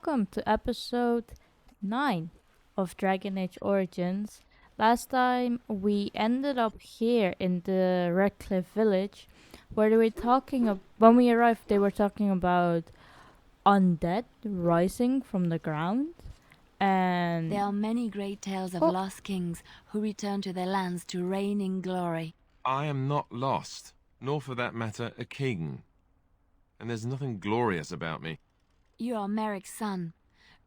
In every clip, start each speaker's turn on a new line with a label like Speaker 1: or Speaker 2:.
Speaker 1: welcome to episode 9 of Dragon Age Origins. Last time we ended up here in the Redcliffe village where they were when we arrived they were talking about undead rising from the ground and
Speaker 2: There are many great tales of lost kings who return to their lands to reign in glory.
Speaker 3: I am not lost, nor for that matter a king. And there's nothing glorious about me.
Speaker 2: You are Merrick's son.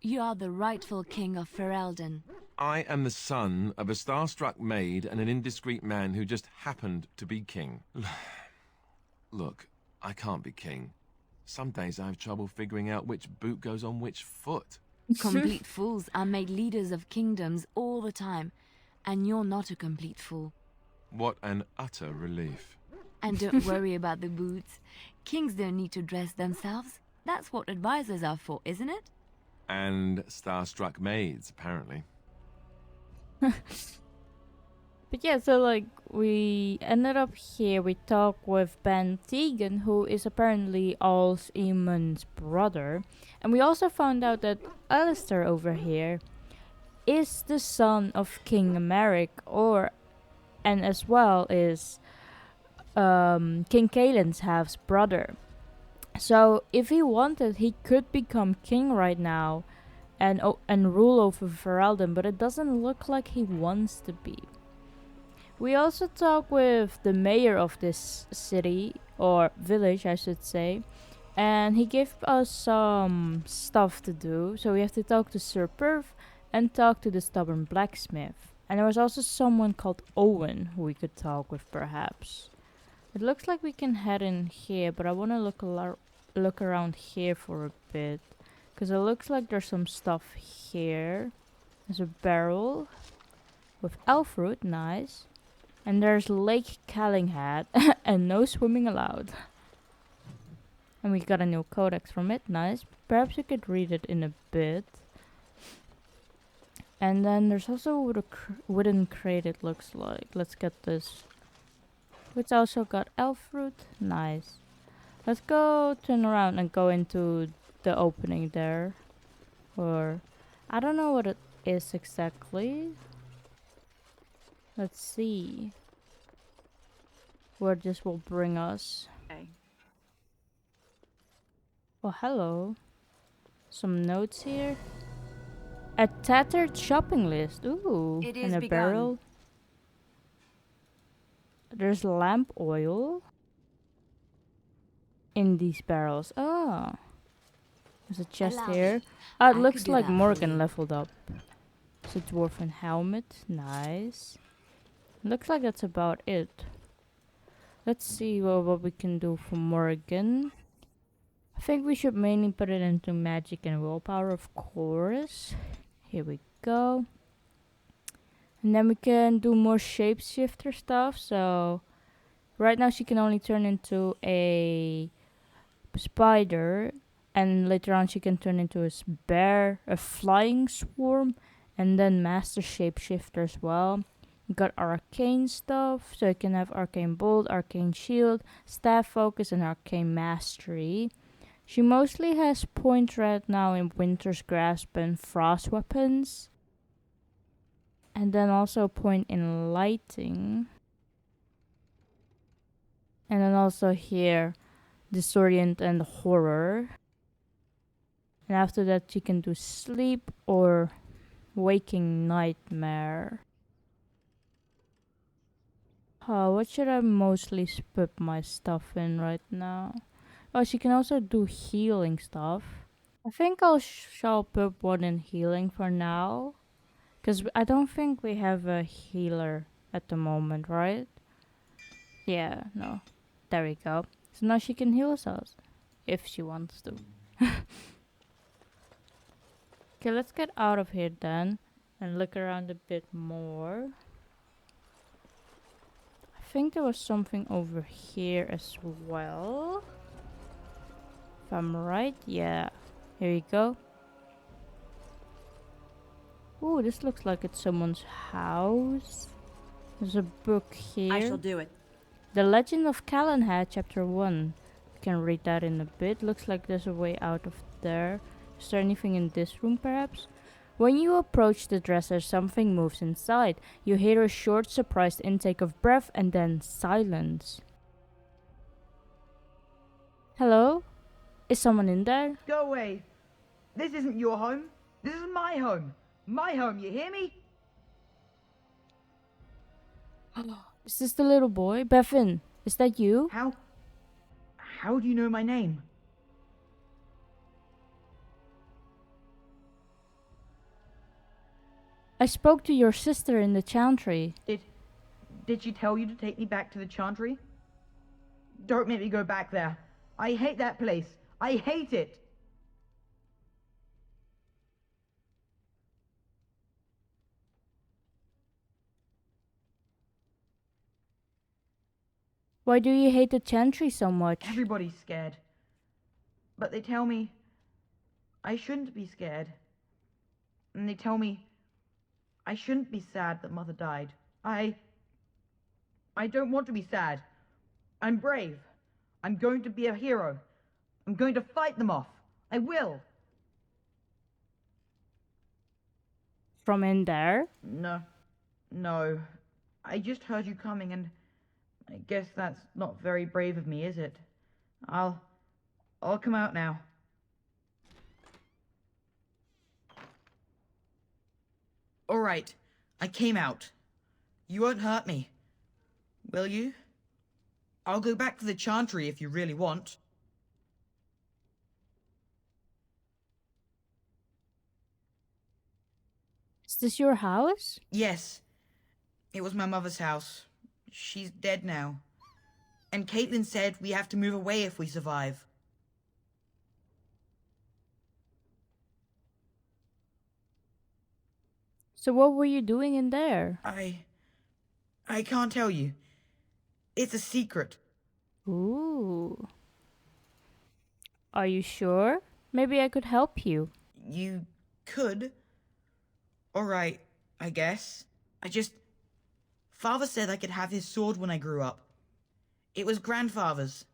Speaker 2: You are the rightful king of Ferelden.
Speaker 3: I am the son of a starstruck maid and an indiscreet man who just happened to be king. Look, I can't be king. Some days I have trouble figuring out which boot goes on which foot.
Speaker 2: Complete fools are made leaders of kingdoms all the time, and you're not a complete fool.
Speaker 3: What an utter relief.
Speaker 2: And don't worry about the boots. Kings don't need to dress themselves. That's what advisors are for, isn't it?
Speaker 3: And starstruck maids, apparently.
Speaker 1: But yeah, so like we ended up here. We talked with Bann Teagan, who is apparently Arl Eamon's brother, and we also found out that Alistair over here is the son of King Merrick, and as well is King Kaelin's half brother. So if he wanted, he could become king right now, and rule over Ferelden, but it doesn't look like he wants to be. We also talked with the mayor of this city, or village I should say, and he gave us some stuff to do. So we have to talk to Sir Perth and talk to the stubborn blacksmith. And there was also someone called Owen who we could talk with perhaps. It looks like we can head in here, but I want to look around here for a bit. Because it looks like there's some stuff here. There's a barrel with elf fruit, nice. And there's Lake Callinghead and no swimming allowed. And we got a new codex from it, nice. Perhaps you could read it in a bit. And then there's also a wooden crate, it looks like. Let's get this. Which also got elf fruit, nice. Let's go turn around and go into the opening there. Or I don't know what it is exactly. Let's see where this will bring us.
Speaker 4: Okay.
Speaker 1: Oh, hello. Some notes here. A tattered shopping list. Ooh,
Speaker 4: It
Speaker 1: and
Speaker 4: is
Speaker 1: a
Speaker 4: begun.
Speaker 1: barrel. There's lamp oil in these barrels. Oh, there's a chest
Speaker 2: Allow
Speaker 1: here.
Speaker 2: me.
Speaker 1: Oh, it
Speaker 2: I
Speaker 1: looks
Speaker 2: could do
Speaker 1: like
Speaker 2: that for
Speaker 1: Morrigan
Speaker 2: you.
Speaker 1: leveled up. It's a dwarven helmet. Nice. Looks like that's about it. Let's see what we can do for Morrigan. I think we should mainly put it into magic and willpower, of course. Here we go. And then we can do more shapeshifter stuff. So right now she can only turn into a spider, and later on she can turn into a bear, a flying swarm, and then master shapeshifter as well. You got arcane stuff, so you can have arcane bolt, arcane shield, staff focus, and arcane mastery. She mostly has point right now in Winter's Grasp and Frost weapons. And then also point in lighting. And then also here, disorient and horror. And after that she can do sleep or waking nightmare. What should I mostly put my stuff in right now? Oh, she can also do healing stuff. I think shall put one in healing for now. Because I don't think we have a healer at the moment, right? Yeah, no. There we go. So now she can heal us. If she wants to. Okay, let's get out of here then. And look around a bit more. I think there was something over here as well. If I'm right, yeah. Here you go. Ooh, this looks like it's someone's house. There's a book here.
Speaker 4: I shall do it.
Speaker 1: The Legend of Callinghead, Chapter 1. You can read that in a bit. Looks like there's a way out of there. Is there anything in this room, perhaps? When you approach the dresser, something moves inside. You hear a short, surprised intake of breath and then silence. Hello? Is someone in there?
Speaker 4: Go away. This isn't your home. This is my home. My home, you hear me?
Speaker 1: Is this the little boy? Bevin, is that you?
Speaker 4: How do you know my name?
Speaker 1: I spoke to your sister in the chantry.
Speaker 4: Did she tell you to take me back to the chantry? Don't make me go back there. I hate that place. I hate it.
Speaker 1: Why do you hate the chantry so much?
Speaker 4: Everybody's scared. But they tell me I shouldn't be scared. And they tell me I shouldn't be sad that Mother died. I don't want to be sad. I'm brave. I'm going to be a hero. I'm going to fight them off. I will.
Speaker 1: From in there?
Speaker 4: No. I just heard you coming and I guess that's not very brave of me, is it? I'll come out now. All right. I came out. You won't hurt me. Will you? I'll go back to the chantry if you really want.
Speaker 1: Is this your house?
Speaker 4: Yes. It was my mother's house. She's dead now. And Caitlin said we have to move away if we survive.
Speaker 1: So what were you doing in there?
Speaker 4: I can't tell you. It's a secret.
Speaker 1: Ooh. Are you sure? Maybe I could help you.
Speaker 4: You could. Alright, I guess. Father said I could have his sword when I grew up. It was grandfather's.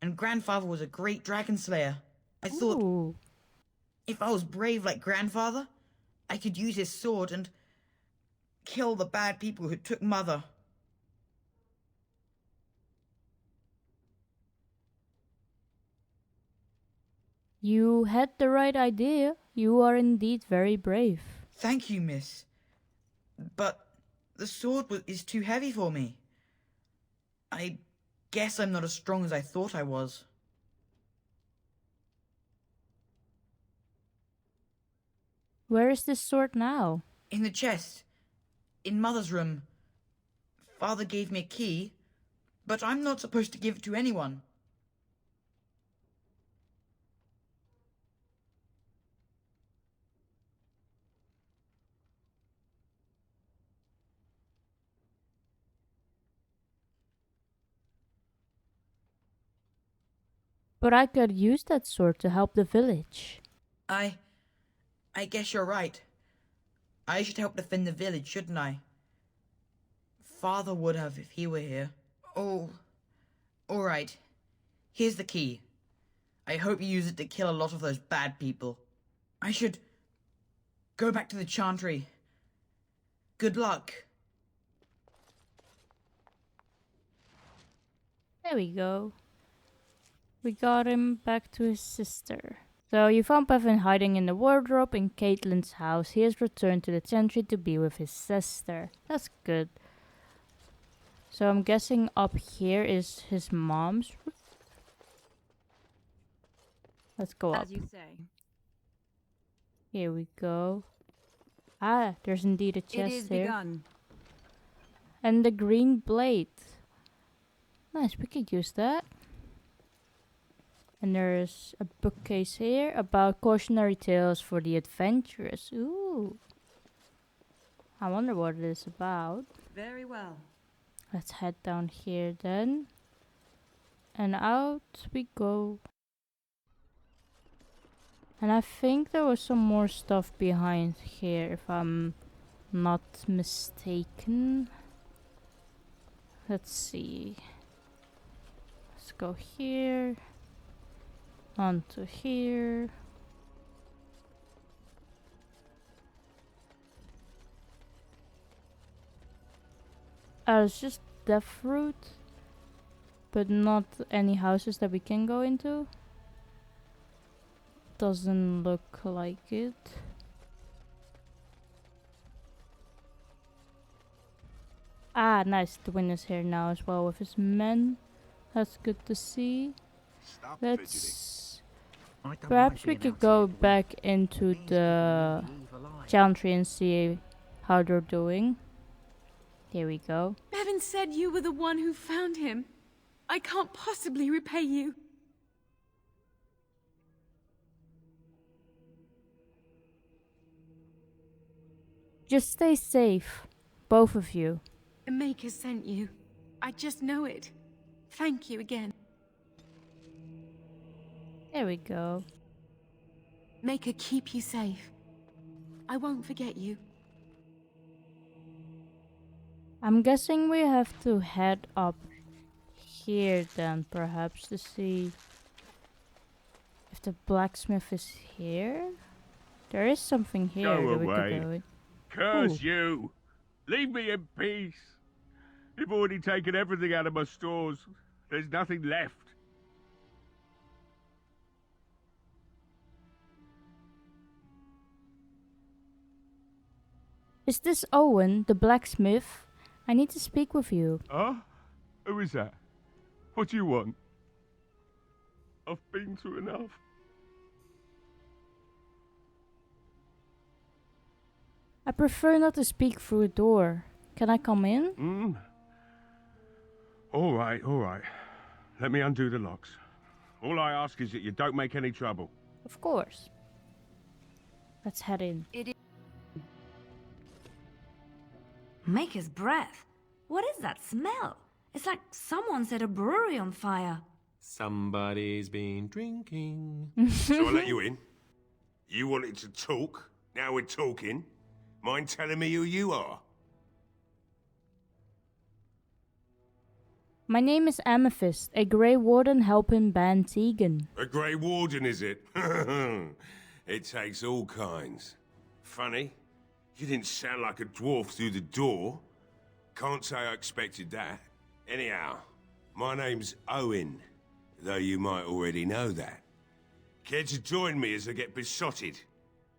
Speaker 4: And grandfather was a great dragon slayer. I thought,
Speaker 1: Ooh.
Speaker 4: if I was brave like grandfather, I could use his sword and kill the bad people who took Mother.
Speaker 1: You had the right idea. You are indeed very brave.
Speaker 4: Thank you, miss. But the sword is too heavy for me. I guess I'm not as strong as I thought I was.
Speaker 1: Where is this sword now?
Speaker 4: In the chest. In Mother's room. Father gave me a key, but I'm not supposed to give it to anyone.
Speaker 1: But I could use that sword to help the village.
Speaker 4: I guess you're right. I should help defend the village, shouldn't I? Father would have if he were here. Oh, all right. Here's the key. I hope you use it to kill a lot of those bad people. I should go back to the chantry. Good luck.
Speaker 1: There we go. We got him back to his sister. So you found Bevin hiding in the wardrobe in Caitlin's house. He has returned to the chantry to be with his sister. That's good. So I'm guessing up here is his mom's room. Let's go up.
Speaker 2: As you say.
Speaker 1: Here we go. Ah, there's indeed a
Speaker 2: It
Speaker 1: chest
Speaker 2: is
Speaker 1: here.
Speaker 2: begun.
Speaker 1: And the green blade. Nice, we could use that. And there's a bookcase here about cautionary tales for the adventurous. Ooh. I wonder what it is about.
Speaker 2: Very well.
Speaker 1: Let's head down here then. And out we go. And I think there was some more stuff behind here, if I'm not mistaken. Let's see. Let's go here. Onto here. It's just death fruit, but not any houses that we can go into. Doesn't look like it. Ah, nice. The wind is here now as well with his men. That's good to see.
Speaker 5: Stop
Speaker 1: Let's...
Speaker 6: I don't
Speaker 1: Perhaps
Speaker 6: like
Speaker 1: we
Speaker 6: being
Speaker 1: could
Speaker 6: out
Speaker 1: go
Speaker 6: here, Gwen.
Speaker 1: back into
Speaker 6: Means keeping
Speaker 1: the
Speaker 6: the evil eye.
Speaker 1: chantry and see how they're doing. Here we go.
Speaker 7: Bevan said you were the one who found him. I can't possibly repay you.
Speaker 1: Just stay safe, both of you.
Speaker 7: The Maker sent you. I just know it. Thank you again.
Speaker 1: There we go.
Speaker 7: Maker keep you safe. I won't forget you.
Speaker 1: I'm guessing we have to head up here then, perhaps, to see if the blacksmith is here. There is something here
Speaker 5: Go
Speaker 1: that we
Speaker 5: away.
Speaker 1: could go in.
Speaker 5: Curse
Speaker 1: Ooh.
Speaker 5: you! Leave me in peace! You've already taken everything out of my stores. There's nothing left.
Speaker 1: Is this Owen, the blacksmith? I need to speak with you.
Speaker 5: Huh? Who is that? What do you want? I've been through enough.
Speaker 1: I prefer not to speak through a door. Can I come in?
Speaker 5: All right, all right. Let me undo the locks. All I ask is that you don't make any trouble.
Speaker 1: Of course. Let's head in.
Speaker 2: Maker's breath. What is that smell? It's like someone set a brewery on fire.
Speaker 3: Somebody's been drinking.
Speaker 8: So I let you in. You wanted to talk. Now we're talking. Mind telling me who you are?
Speaker 1: My name is Amethyst, a Grey Warden helping Bann Teagan.
Speaker 8: A Grey Warden, is it? It takes all kinds. Funny, you didn't sound like a dwarf through the door. Can't say I expected that. Anyhow, my name's Owen, though you might already know that. Care to join me as I get besotted?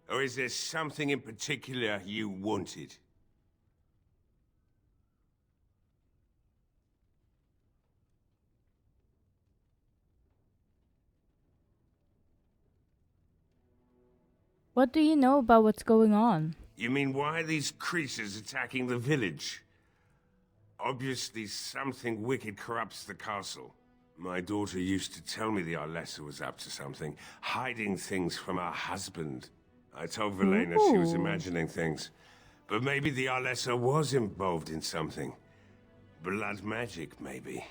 Speaker 8: Or is there something in particular you wanted?
Speaker 1: What do you know about what's going on?
Speaker 8: You mean why are these creatures attacking the village? Obviously something wicked corrupts the castle. My daughter used to tell me the Arlessa was up to something, hiding things from her husband. I told Velena she was
Speaker 1: Ooh.
Speaker 8: imagining things. But maybe the Arlessa was involved in something. Blood magic, maybe.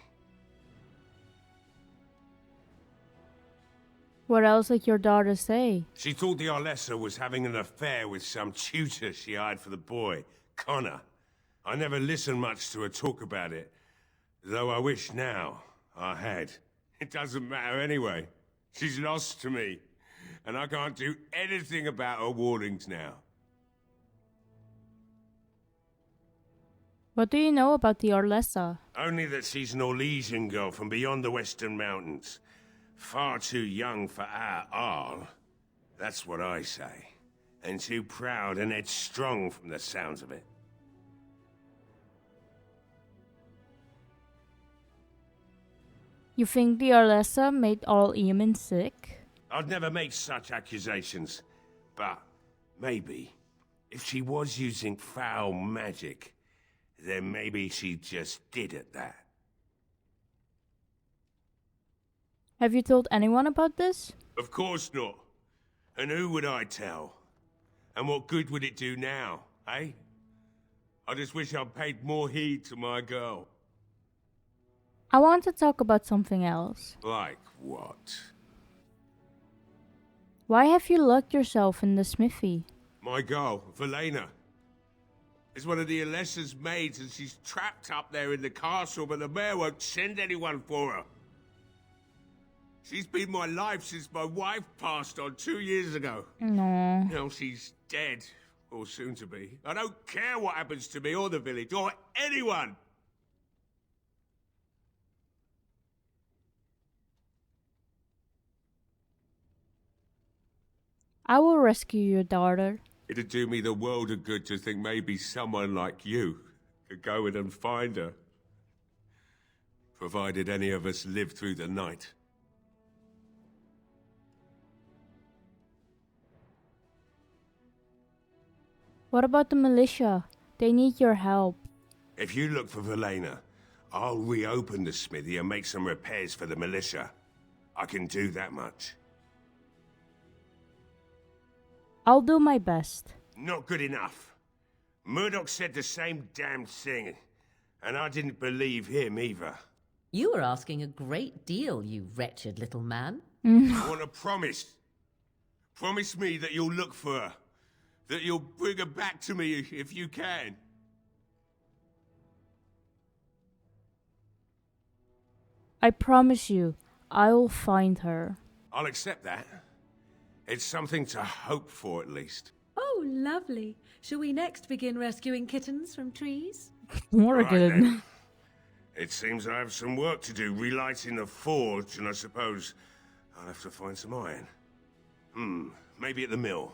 Speaker 1: What else did your daughter say?
Speaker 8: She thought the Arlessa was having an affair with some tutor she hired for the boy, Connor. I never listened much to her talk about it, though I wish now I had. It doesn't matter anyway. She's lost to me, and I can't do anything about her warnings now.
Speaker 1: What do you know about the Arlessa?
Speaker 8: Only that she's an Orlesian girl from beyond the Western Mountains. Far too young for our Arl. That's what I say. And too proud and headstrong from the sounds of it.
Speaker 1: You think the Arlessa made Arl Eamon sick?
Speaker 8: I'd never make such accusations. But maybe, if she was using foul magic, then maybe she just did at that.
Speaker 1: Have you told anyone about this?
Speaker 8: Of course not. And who would I tell? And what good would it do now, eh? I just wish I'd paid more heed to my girl.
Speaker 1: I want to talk about something else.
Speaker 8: Like what?
Speaker 1: Why have you locked yourself in the smithy?
Speaker 8: My girl, Velena, is one of the Alessa's maids, and she's trapped up there in the castle, but the mayor won't send anyone for her. She's been my life since my wife passed on 2 years ago.
Speaker 1: No.
Speaker 8: Now she's dead, or soon to be. I don't care what happens to me or the village, or anyone.
Speaker 1: I will rescue your daughter.
Speaker 8: It'd do me the world of good to think maybe someone like you could go in and find her. Provided any of us live through the night.
Speaker 1: What about the militia? They need your help.
Speaker 8: If you look for Velena, I'll reopen the smithy and make some repairs for the militia. I can do that much.
Speaker 1: I'll do my best.
Speaker 8: Not good enough. Murdoch said the same damn thing, and I didn't believe him either.
Speaker 6: You were asking a great deal, you wretched little man.
Speaker 8: I want a promise. Promise me that you'll look for her. That you'll bring her back to me if you can.
Speaker 1: I promise you, I'll find her.
Speaker 8: I'll accept that. It's something to hope for, at least.
Speaker 9: Oh, lovely. Shall we next begin rescuing kittens from trees?
Speaker 1: Morrigan.
Speaker 8: Right then. It seems I have some work to do relighting the forge, and I suppose I'll have to find some iron. Maybe at the mill.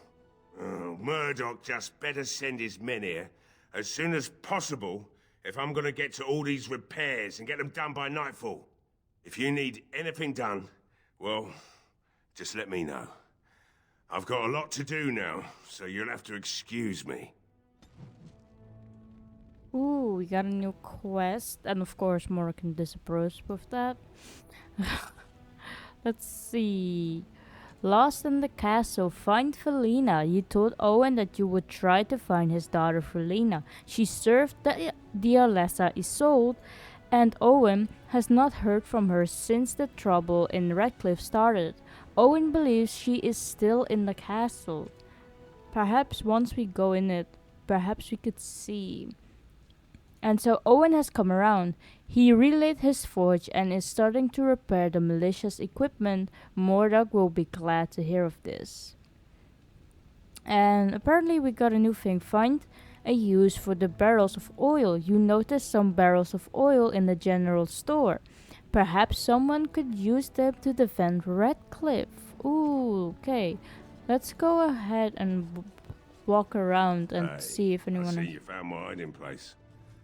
Speaker 8: Murdoch just better send his men here as soon as possible if I'm gonna get to all these repairs and get them done by nightfall. If you need anything done, well, just let me know. I've got a lot to do now, so you'll have to excuse me.
Speaker 1: Ooh, we got a new quest. And of course, Morrigan disapproves with that. Let's see. Lost in the castle. Find Felina. You told Owen that you would try to find his daughter Felina. She served the Alessa Isolde, and Owen has not heard from her since the trouble in Redcliffe started. Owen believes she is still in the castle. Perhaps once we go in it, perhaps we could see. And so Owen has come around. He relit his forge and is starting to repair the militia's equipment. Murdoch will be glad to hear of this. And apparently we got a new thing. Find a use for the barrels of oil. You notice some barrels of oil in the general store. Perhaps someone could use them to defend Redcliffe. Ooh, okay. Let's go ahead and walk around and see if anyone...
Speaker 8: I see you found my hiding place.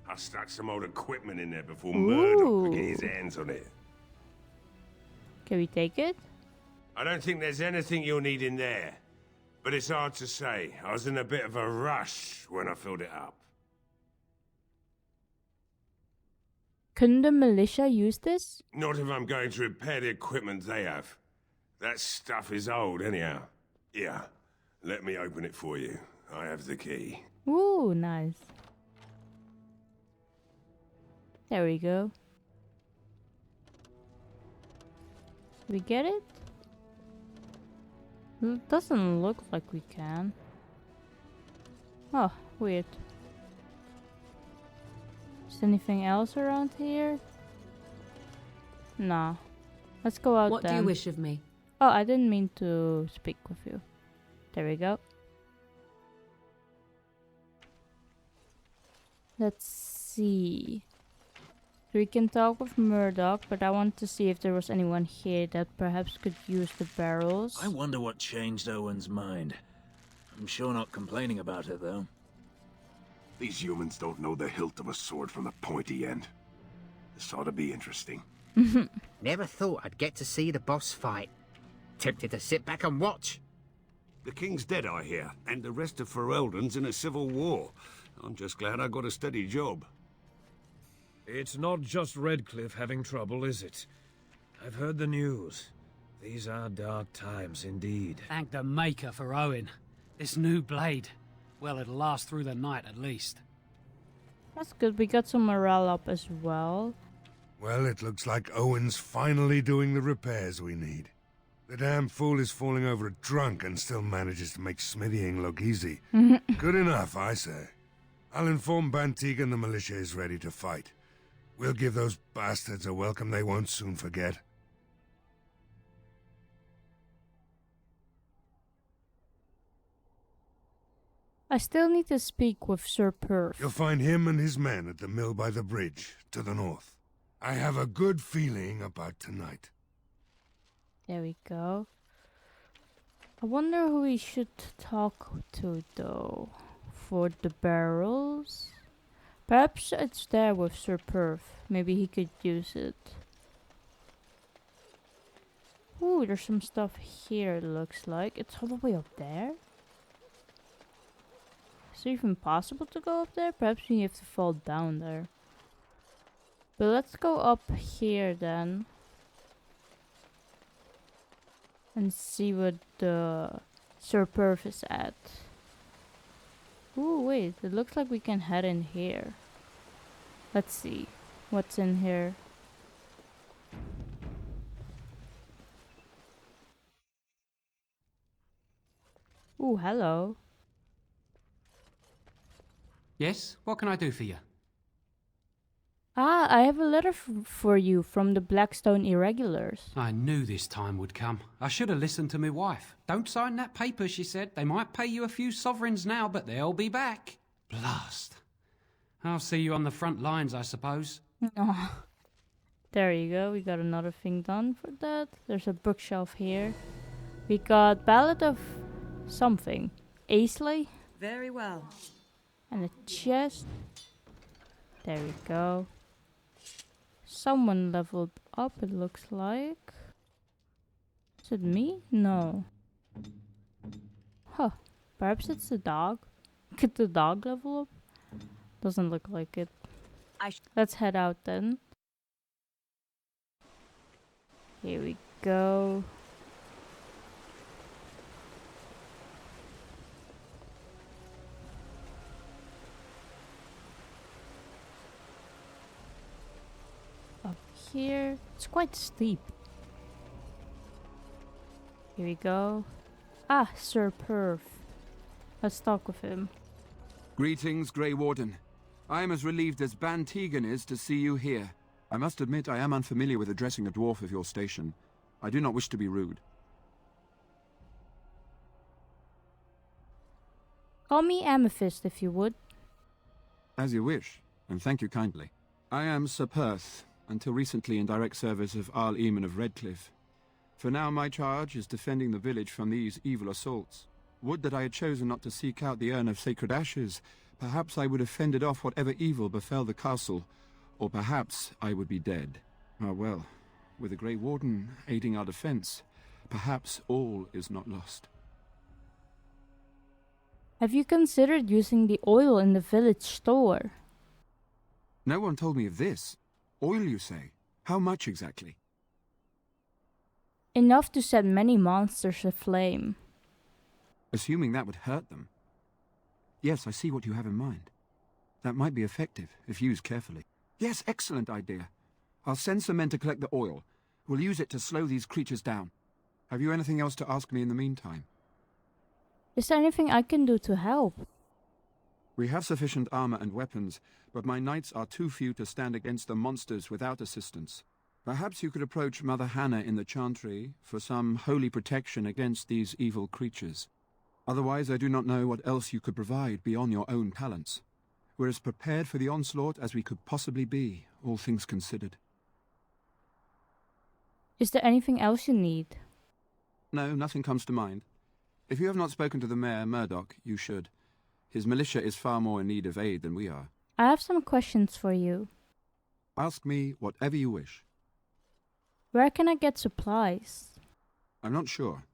Speaker 8: I stuck some old equipment in there before Murdoch could get his hands on it.
Speaker 1: Can we take it?
Speaker 8: I don't think there's anything you'll need in there. But it's hard to say. I was in a bit of a rush when I filled it up.
Speaker 1: Couldn't the militia use this?
Speaker 8: Not if I'm going to repair the equipment they have. That stuff is old anyhow. Yeah, let me open it for you. I have the key.
Speaker 1: Ooh, nice. There we go. We get it? It doesn't look like we can. Oh, weird. Is anything else around here? Nah. Let's go out
Speaker 9: What
Speaker 1: then.
Speaker 9: do you wish of me?
Speaker 1: Oh, I didn't mean to speak with you. There we go. Let's see. So we can talk with Murdoch, but I want to see if there was anyone here that perhaps could use the barrels.
Speaker 10: I wonder what changed Owen's mind. I'm sure not complaining about it, though.
Speaker 11: These humans don't know the hilt of a sword from the pointy end. This ought to be interesting.
Speaker 12: Never thought I'd get to see the boss fight. Tempted to sit back and watch.
Speaker 11: The king's dead, I hear, and the rest of Ferelden's in a civil war. I'm just glad I got a steady job.
Speaker 13: It's not just Redcliffe having trouble, is it? I've heard the news. These are dark times indeed.
Speaker 14: Thank the Maker for Owen. This new blade. Well, it'll last through the night at least.
Speaker 1: That's good. We got some morale up as well.
Speaker 15: Well, it looks like Owen's finally doing the repairs we need. The damn fool is falling over drunk and still manages to make smithying look easy. Good enough, I say. I'll inform Bann Teagan the militia is ready to fight. We'll give those bastards a welcome they won't soon forget.
Speaker 1: I still need to speak with Sir Perth.
Speaker 15: You'll find him and his men at the mill by the bridge, to the north. I have a good feeling about tonight.
Speaker 1: There we go. I wonder who we should talk to though. For the barrels? Perhaps it's there with Sir Perf. Maybe he could use it. Ooh, there's some stuff here it looks like. It's all the way up there? Is it even possible to go up there? Perhaps we have to fall down there. But let's go up here then. And see what the Sir Perf is at. Ooh, wait. It looks like we can head in here. Let's see. What's in here? Ooh, hello.
Speaker 14: Yes? What can I do for you?
Speaker 1: Ah, I have a letter for you from the Blackstone Irregulars.
Speaker 14: I knew this time would come. I should have listened to my wife. Don't sign that paper, she said. They might pay you a few sovereigns now, but they'll be back. Blast. I'll see you on the front lines, I suppose.
Speaker 1: Oh. There you go. We got another thing done for that. There's a bookshelf here. We got Ballad of something. Aisley.
Speaker 16: Very well.
Speaker 1: And a chest. There we go. Someone leveled up, it looks like. Is it me? No. Huh. Perhaps it's the dog. Could the dog level up? Doesn't look like it. Let's head out then. Here we go. Up here. It's quite steep. Here we go. Ah, Sir Perf. Let's talk with him.
Speaker 17: Greetings, Grey Warden. I am as relieved as Bann Teagan is to see you here. I must admit I am unfamiliar with addressing a dwarf of your station. I do not wish to be rude.
Speaker 1: Call me Amethyst if you would.
Speaker 17: As you wish, and thank you kindly. I am Sir Perth, until recently in direct service of Arl Eamon of Redcliffe. For now my charge is defending the village from these evil assaults. Would that I had chosen not to seek out the urn of sacred ashes. Perhaps I would have fended off whatever evil befell the castle, or perhaps I would be dead. Ah well, with the Grey Warden aiding our defense, perhaps all is not lost.
Speaker 1: Have you considered using the oil in the village store?
Speaker 17: No one told me of this. Oil, you say? How much exactly?
Speaker 1: Enough to set many monsters aflame.
Speaker 17: Assuming that would hurt them. Yes, I see what you have in mind. That might be effective, if used carefully. Yes, excellent idea. I'll send some men to collect the oil. We'll use it to slow these creatures down. Have you anything else to ask me in the meantime?
Speaker 1: Is there anything I can do to help?
Speaker 17: We have sufficient armor and weapons, but my knights are too few to stand against the monsters without assistance. Perhaps you could approach Mother Hannah in the Chantry for some holy protection against these evil creatures. Otherwise, I do not know what else you could provide beyond your own talents. We're as prepared for the onslaught as we could possibly be, all things considered.
Speaker 1: Is there anything else you need?
Speaker 17: No, nothing comes to mind. If you have not spoken to the Mayor, Murdoch, you should. His militia is far more in need of aid than we are.
Speaker 1: I have some questions for you.
Speaker 17: Ask me whatever you wish.
Speaker 1: Where can I get supplies?
Speaker 17: I'm not sure.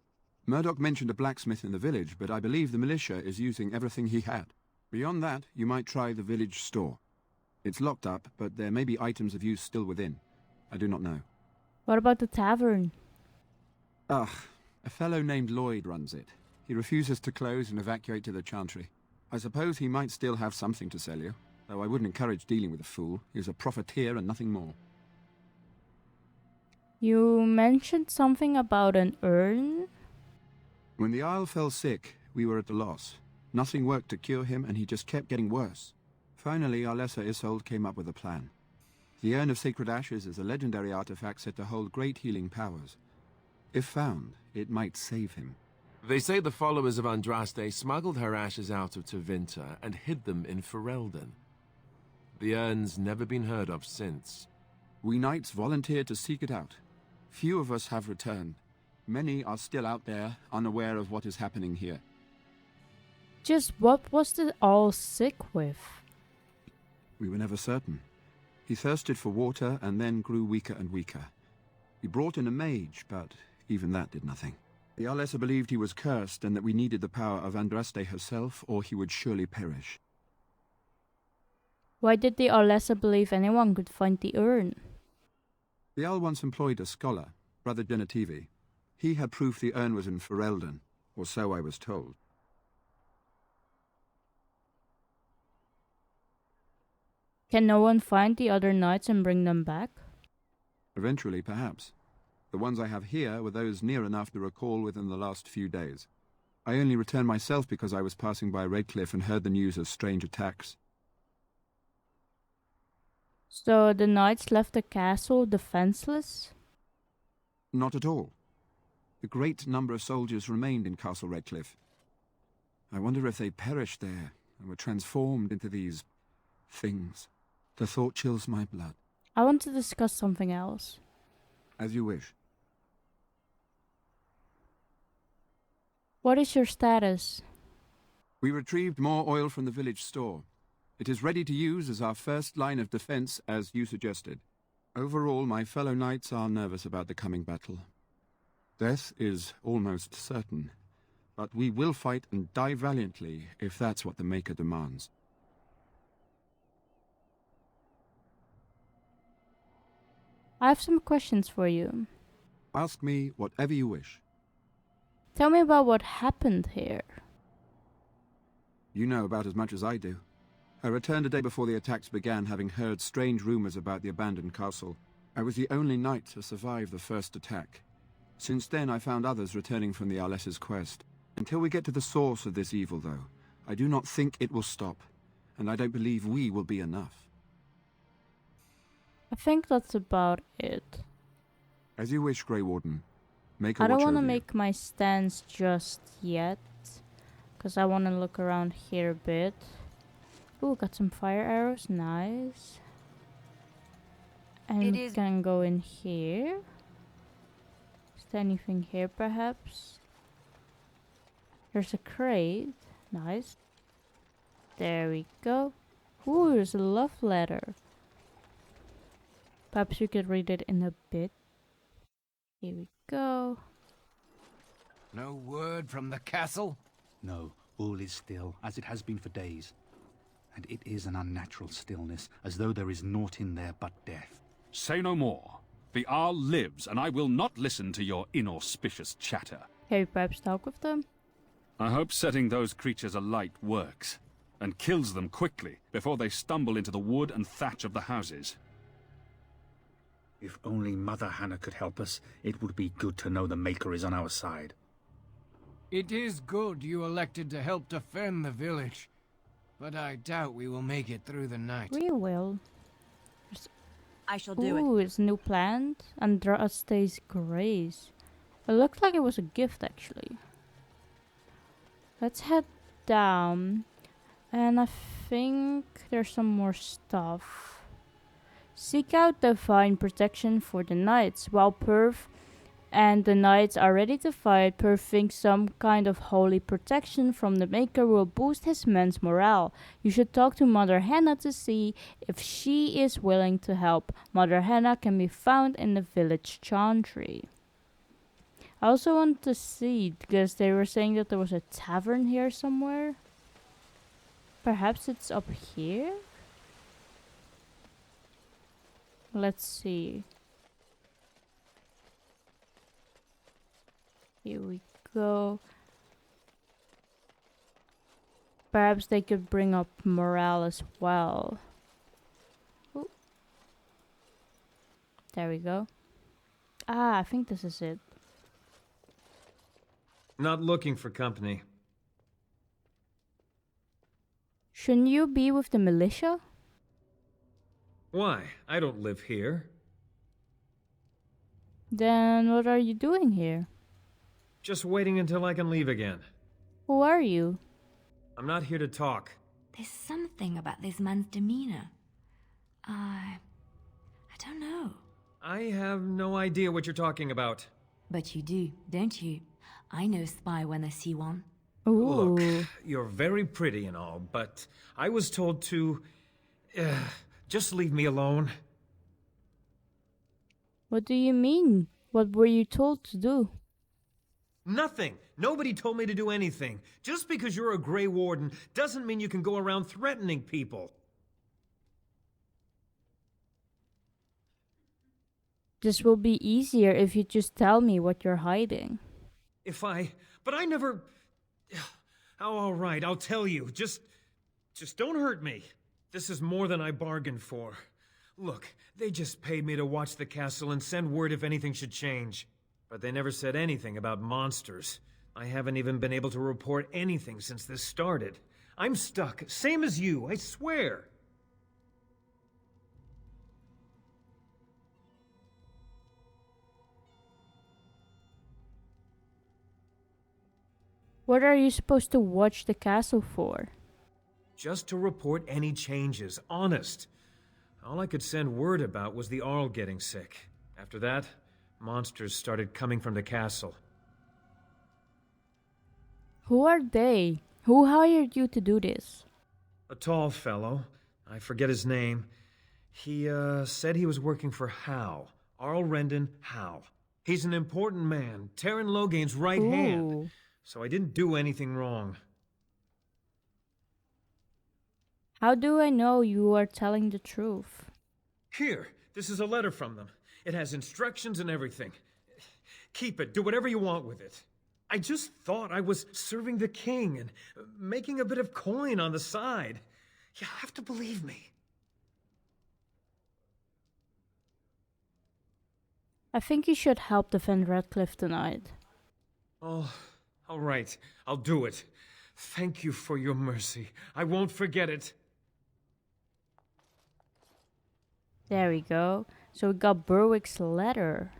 Speaker 17: Murdoch mentioned a blacksmith in the village, but I believe the militia is using everything he had. Beyond that, you might try the village store. It's locked up, but there may be items of use still within. I do not know.
Speaker 1: What about the tavern?
Speaker 17: Ah, a fellow named Lloyd runs it. He refuses to close and evacuate to the Chantry. I suppose he might still have something to sell you, though I wouldn't encourage dealing with a fool. He's a profiteer and nothing more.
Speaker 1: You mentioned something about an urn?
Speaker 17: When the Isle fell sick, we were at a loss. Nothing worked to cure him, and he just kept getting worse. Finally, our lesser Isolde came up with a plan. The Urn of Sacred Ashes is a legendary artifact said to hold great healing powers. If found, it might save him.
Speaker 3: They say the followers of Andraste smuggled her ashes out of Tevinter and hid them in Ferelden. The urn's never been heard of since.
Speaker 17: We knights volunteered to seek it out. Few of us have returned. Many are still out there, unaware of what is happening here.
Speaker 1: Just what was the all sick with?
Speaker 17: We were never certain. He thirsted for water and then grew weaker and weaker. We brought in a mage, but even that did nothing. The Arlessa believed he was cursed and that we needed the power of Andraste herself, or he would surely perish.
Speaker 1: Why did the Arlessa believe anyone could find the urn?
Speaker 17: The Arl once employed a scholar, Brother Genetivi. He had proof the urn was in Ferelden, or so I was told.
Speaker 1: Can no one find the other knights and bring them back?
Speaker 17: Eventually, perhaps. The ones I have here were those near enough to recall within the last few days. I only returned myself because I was passing by Redcliffe and heard the news of strange attacks.
Speaker 1: So the knights left the castle defenseless?
Speaker 17: Not at all. A great number of soldiers remained in Castle Redcliffe. I wonder if they perished there and were transformed into these things. The thought chills my blood.
Speaker 1: I want to discuss something else.
Speaker 17: As you wish.
Speaker 1: What is your status?
Speaker 17: We retrieved more oil from the village store. It is ready to use as our first line of defense, as you suggested. Overall, my fellow knights are nervous about the coming battle. Death is almost certain, but we will fight and die valiantly if that's what the Maker demands.
Speaker 1: I have some questions for you.
Speaker 17: Ask me whatever you wish.
Speaker 1: Tell me about what happened here.
Speaker 17: You know about as much as I do. I returned a day before the attacks began, having heard strange rumors about the abandoned castle. I was the only knight to survive the first attack. Since then, I found others returning from the Arlessa's quest. Until we get to the source of this evil, though, I do not think it will stop, and I don't believe we will be enough.
Speaker 1: I think that's about it.
Speaker 17: As you wish, Grey Warden. Make a
Speaker 1: I don't
Speaker 17: watch
Speaker 1: want to
Speaker 17: over you.
Speaker 1: make my stance just yet, because I want to look around here a bit. Ooh, got some fire arrows, nice. And we can go in here. Is there anything here, perhaps? There's a crate, nice. There we go. Ooh, there's a love letter. Perhaps we could read it in a bit. Here we go.
Speaker 16: No word from the castle?
Speaker 18: No, all is still, as it has been for days. And it is an unnatural stillness, as though there is naught in there but death.
Speaker 19: Say no more. The Arl lives, and I will not listen to your inauspicious chatter.
Speaker 1: Can we perhaps talk with them?
Speaker 19: I hope setting those creatures alight works, and kills them quickly, before they stumble into the wood and thatch of the houses.
Speaker 18: If only Mother Hannah could help us, it would be good to know the Maker is on our side.
Speaker 16: It is good you elected to help defend the village, but I doubt we will make it through the night.
Speaker 1: We will.
Speaker 20: I shall do it.
Speaker 1: Ooh, it's a new plant. Andraste's Grace. It looked like it was a gift, actually. Let's head down. And I think there's some more stuff. Seek out divine protection for the knights. While Perth and the knights are ready to fight, Perth thinks some kind of holy protection from the Maker will boost his men's morale. You should talk to Mother Hannah to see if she is willing to help. Mother Hannah can be found in the village chantry. I also want to see, because they were saying that there was a tavern here somewhere. Perhaps it's up here? Let's see. Here we go. Perhaps they could bring up morale as well. Ooh. There we go. Ah, I think this is it.
Speaker 21: Not looking for company.
Speaker 1: Shouldn't you be with the militia?
Speaker 21: Why? I don't live here.
Speaker 1: Then what are you doing here?
Speaker 21: Just waiting until I can leave again.
Speaker 1: Who are you?
Speaker 21: I'm not here to talk.
Speaker 2: There's something about this man's demeanor. I don't know.
Speaker 21: I have no idea what you're talking about.
Speaker 2: But you do, don't you? I know spy when I see one.
Speaker 1: Ooh.
Speaker 21: Look, you're very pretty and all, but I was told to... just leave me alone.
Speaker 1: What do you mean? What were you told to do?
Speaker 21: Nothing. Nobody told me to do anything. Just because you're a Grey Warden doesn't mean you can go around threatening people.
Speaker 1: This will be easier if you just tell me what you're hiding.
Speaker 21: But I never... Oh, all right, I'll tell you. Just don't hurt me. This is more than I bargained for. Look, they just paid me to watch the castle and send word if anything should change. But they never said anything about monsters. I haven't even been able to report anything since this started. I'm stuck, same as you, I swear.
Speaker 1: What are you supposed to watch the castle for?
Speaker 21: Just to report any changes, honest. All I could send word about was the Arl getting sick. After that, monsters started coming from the castle.
Speaker 1: Who are they? Who hired you to do this?
Speaker 21: A tall fellow. I forget his name. He, said he was working for Hal. Arl Rendon Hal. He's an important man, Terran Logain's right hand. So I didn't do anything wrong.
Speaker 1: How do I know you are telling the truth?
Speaker 21: Here, this is a letter from them. It has instructions and everything. Keep it, do whatever you want with it. I just thought I was serving the king and making a bit of coin on the side. You have to believe me.
Speaker 1: I think you should help defend Redcliffe tonight.
Speaker 21: Oh, all right, I'll do it. Thank you for your mercy. I won't forget it.
Speaker 1: There we go. So we got Berwick's letter.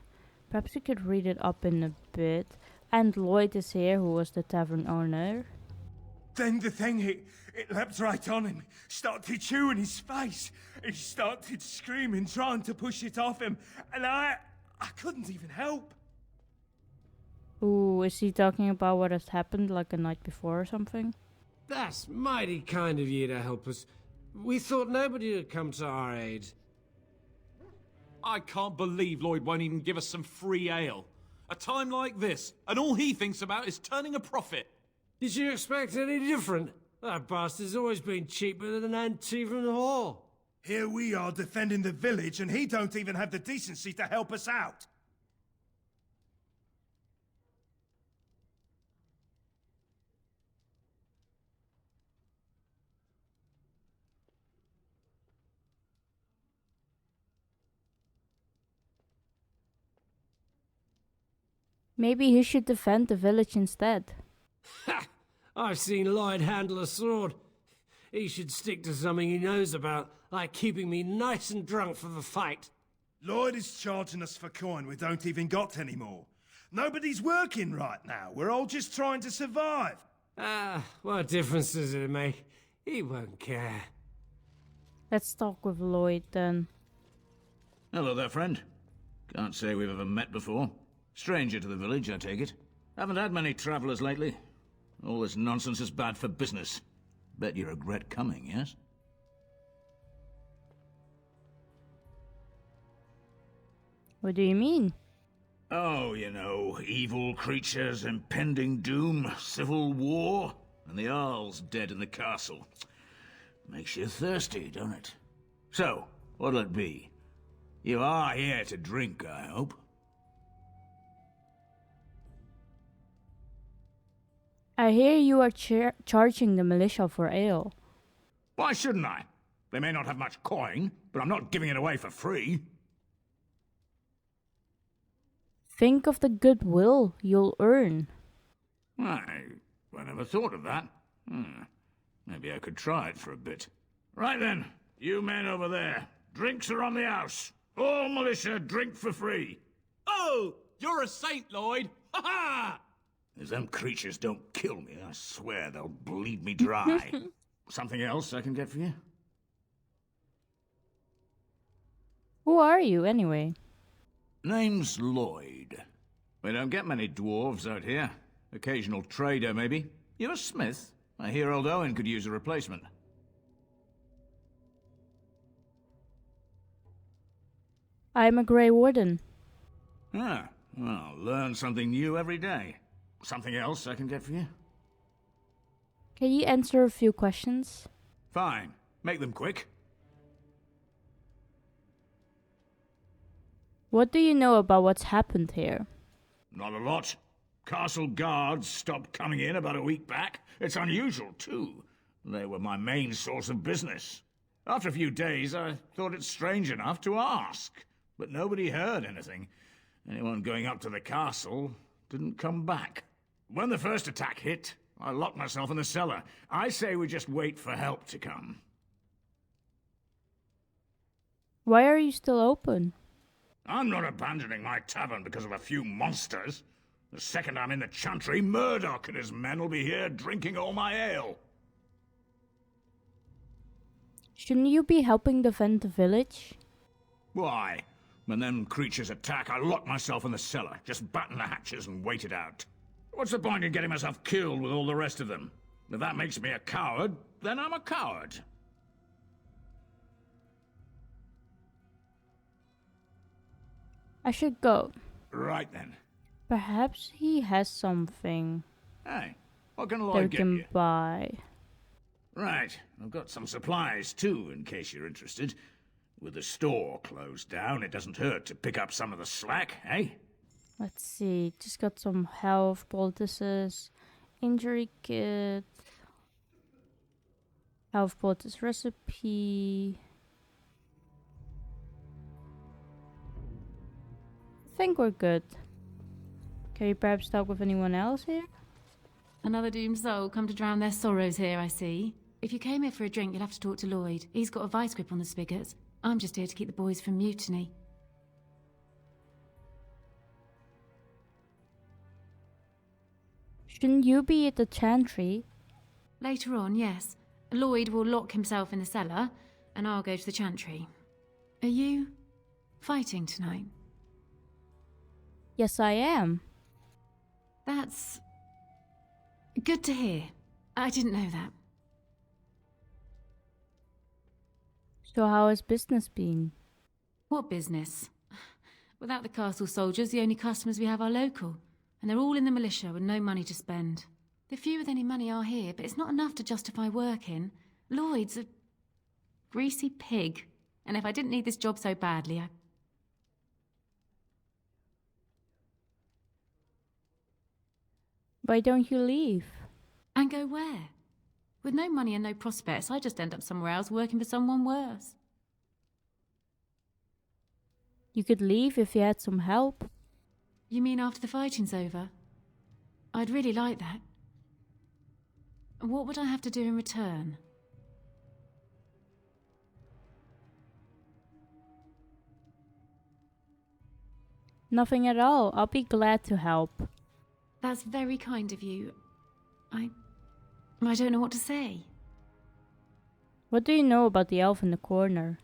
Speaker 1: Perhaps we could read it up in a bit. And Lloyd is here, who was the tavern owner.
Speaker 4: Then the thing, it leapt right on him, started chewing his face. He started screaming, trying to push it off him, and I couldn't even help.
Speaker 1: Ooh, is he talking about what has happened like a night before or something?
Speaker 16: That's mighty kind of you to help us. We thought nobody would come to our aid.
Speaker 22: I can't believe Lloyd won't even give us some free ale. A time like this, and all he thinks about is turning a profit.
Speaker 16: Did you expect any different? That bastard's always been cheaper than an tea from the hall.
Speaker 4: Here we are defending the village, and he don't even have the decency to help us out.
Speaker 1: Maybe he should defend the village instead.
Speaker 16: Ha! I've seen Lloyd handle a sword. He should stick to something he knows about, like keeping me nice and drunk for the fight.
Speaker 4: Lloyd is charging us for coin we don't even got anymore. Nobody's working right now. We're all just trying to survive.
Speaker 16: What difference does it make? He won't care.
Speaker 1: Let's talk with Lloyd then.
Speaker 10: Hello there, friend. Can't say we've ever met before. Stranger to the village, I take it. Haven't had many travellers lately. All this nonsense is bad for business. Bet you regret coming, yes?
Speaker 1: What do you mean?
Speaker 10: Oh, you know, evil creatures, impending doom, civil war, and the Arl's dead in the castle. Makes you thirsty, don't it? So, what'll it be? You are here to drink, I hope?
Speaker 1: I hear you are charging the militia for ale.
Speaker 10: Why shouldn't I? They may not have much coin, but I'm not giving it away for free.
Speaker 1: Think of the goodwill you'll earn.
Speaker 10: I never thought of that. Maybe I could try it for a bit. Right then, you men over there. Drinks are on the house. All militia drink for free.
Speaker 22: Oh, you're a saint, Lloyd. Ha ha!
Speaker 10: If them creatures don't kill me, I swear they'll bleed me dry. Something else I can get for you?
Speaker 1: Who are you, anyway?
Speaker 10: Name's Lloyd. We don't get many dwarves out here. Occasional trader, maybe. You're a smith? I hear old Owen could use a replacement.
Speaker 1: I'm a Grey Warden.
Speaker 10: Ah, well, learn something new every day. Something else I can get for you?
Speaker 1: Can you answer a few questions?
Speaker 10: Fine. Make them quick.
Speaker 1: What do you know about what's happened here?
Speaker 10: Not a lot. Castle guards stopped coming in about a week back. It's unusual, too. They were my main source of business. After a few days, I thought it strange enough to ask. But nobody heard anything. Anyone going up to the castle didn't come back. When the first attack hit, I locked myself in the cellar. I say we just wait for help to come.
Speaker 1: Why are you still open?
Speaker 10: I'm not abandoning my tavern because of a few monsters. The second I'm in the chantry, Murdoch and his men will be here drinking all my ale.
Speaker 1: Shouldn't you be helping defend the village?
Speaker 10: Why? When them creatures attack, I lock myself in the cellar, just batten the hatches and wait it out. What's the point in getting myself killed with all the rest of them? If that makes me a coward, then I'm a coward.
Speaker 1: I should go.
Speaker 10: Right then.
Speaker 1: Perhaps he has something
Speaker 10: Hey, what can
Speaker 1: that we
Speaker 10: Lloyd get
Speaker 1: can
Speaker 10: you?
Speaker 1: buy.
Speaker 10: Right, I've got some supplies too, in case you're interested. With the store closed down, it doesn't hurt to pick up some of the slack, eh?
Speaker 1: Let's see, just got some health poultices, injury kit, health poultice recipe. I think we're good. Can you perhaps talk with anyone else here?
Speaker 5: Another doomed soul come to drown their sorrows here, I see. If you came here for a drink, you'll have to talk to Lloyd. He's got a vice grip on the spigots. I'm just here to keep the boys from mutiny.
Speaker 1: Shouldn't you be at the chantry?
Speaker 5: Later on, yes. Lloyd will lock himself in the cellar, and I'll go to the chantry. Are you fighting tonight?
Speaker 1: Yes, I am.
Speaker 5: That's good to hear. I didn't know that.
Speaker 1: So how has business been?
Speaker 5: What business? Without the castle soldiers, the only customers we have are local. And they're all in the militia with no money to spend. The few with any money are here, but it's not enough to justify working. Lloyd's a greasy pig. And if I didn't need this job so badly,
Speaker 1: Why don't you leave?
Speaker 5: And go where? With no money and no prospects, I just end up somewhere else working for someone worse.
Speaker 1: You could leave if you had some help.
Speaker 5: You mean after the fighting's over? I'd really like that. What would I have to do in return?
Speaker 1: Nothing at all. I'll be glad to help.
Speaker 5: That's very kind of you. I don't know what to say.
Speaker 1: What do you know about the elf in the corner?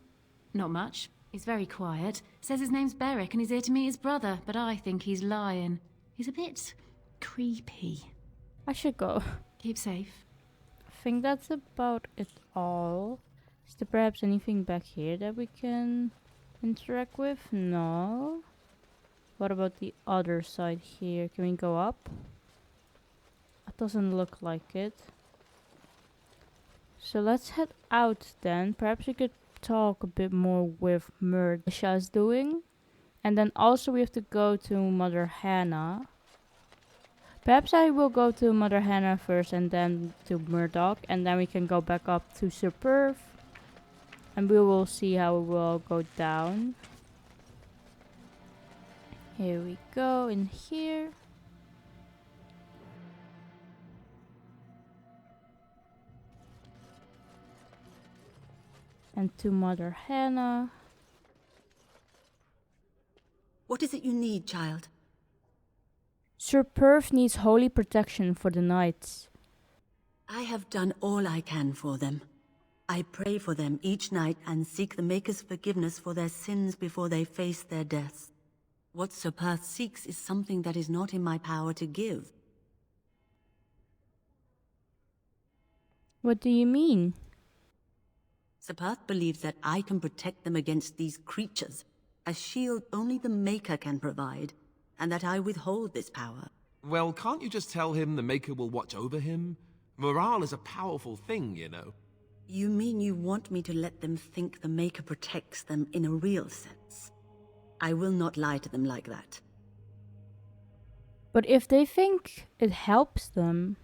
Speaker 5: Not much. He's very quiet. Says his name's Beric and he's here to meet his brother, but I think he's lying. He's a bit creepy.
Speaker 1: I should go.
Speaker 5: Keep safe.
Speaker 1: I think that's about it all. Is there perhaps anything back here that we can interact with? No. What about the other side here? Can we go up? It doesn't look like it. So let's head out then. Perhaps we could talk a bit more with Murda's doing. And then also we have to go to Mother Hannah. Perhaps I will go to Mother Hannah first and then to Murdoch. And then we can go back up to Sir Perth. And we will see how it will go down. Here we go, in here. And to Mother Hannah.
Speaker 7: What is it you need, child?
Speaker 1: Sir Perth needs holy protection for the knights.
Speaker 7: I have done all I can for them. I pray for them each night and seek the Maker's forgiveness for their sins before they face their deaths. What Sir Perth seeks is something that is not in my power to give.
Speaker 1: What do you mean?
Speaker 7: Sir Perth believes that I can protect them against these creatures, a shield only the Maker can provide, and that I withhold this power.
Speaker 3: Well, can't you just tell him the Maker will watch over him? Morale is a powerful thing, you know.
Speaker 7: You mean you want me to let them think the Maker protects them in a real sense? I will not lie to them like that.
Speaker 1: But if they think it helps them...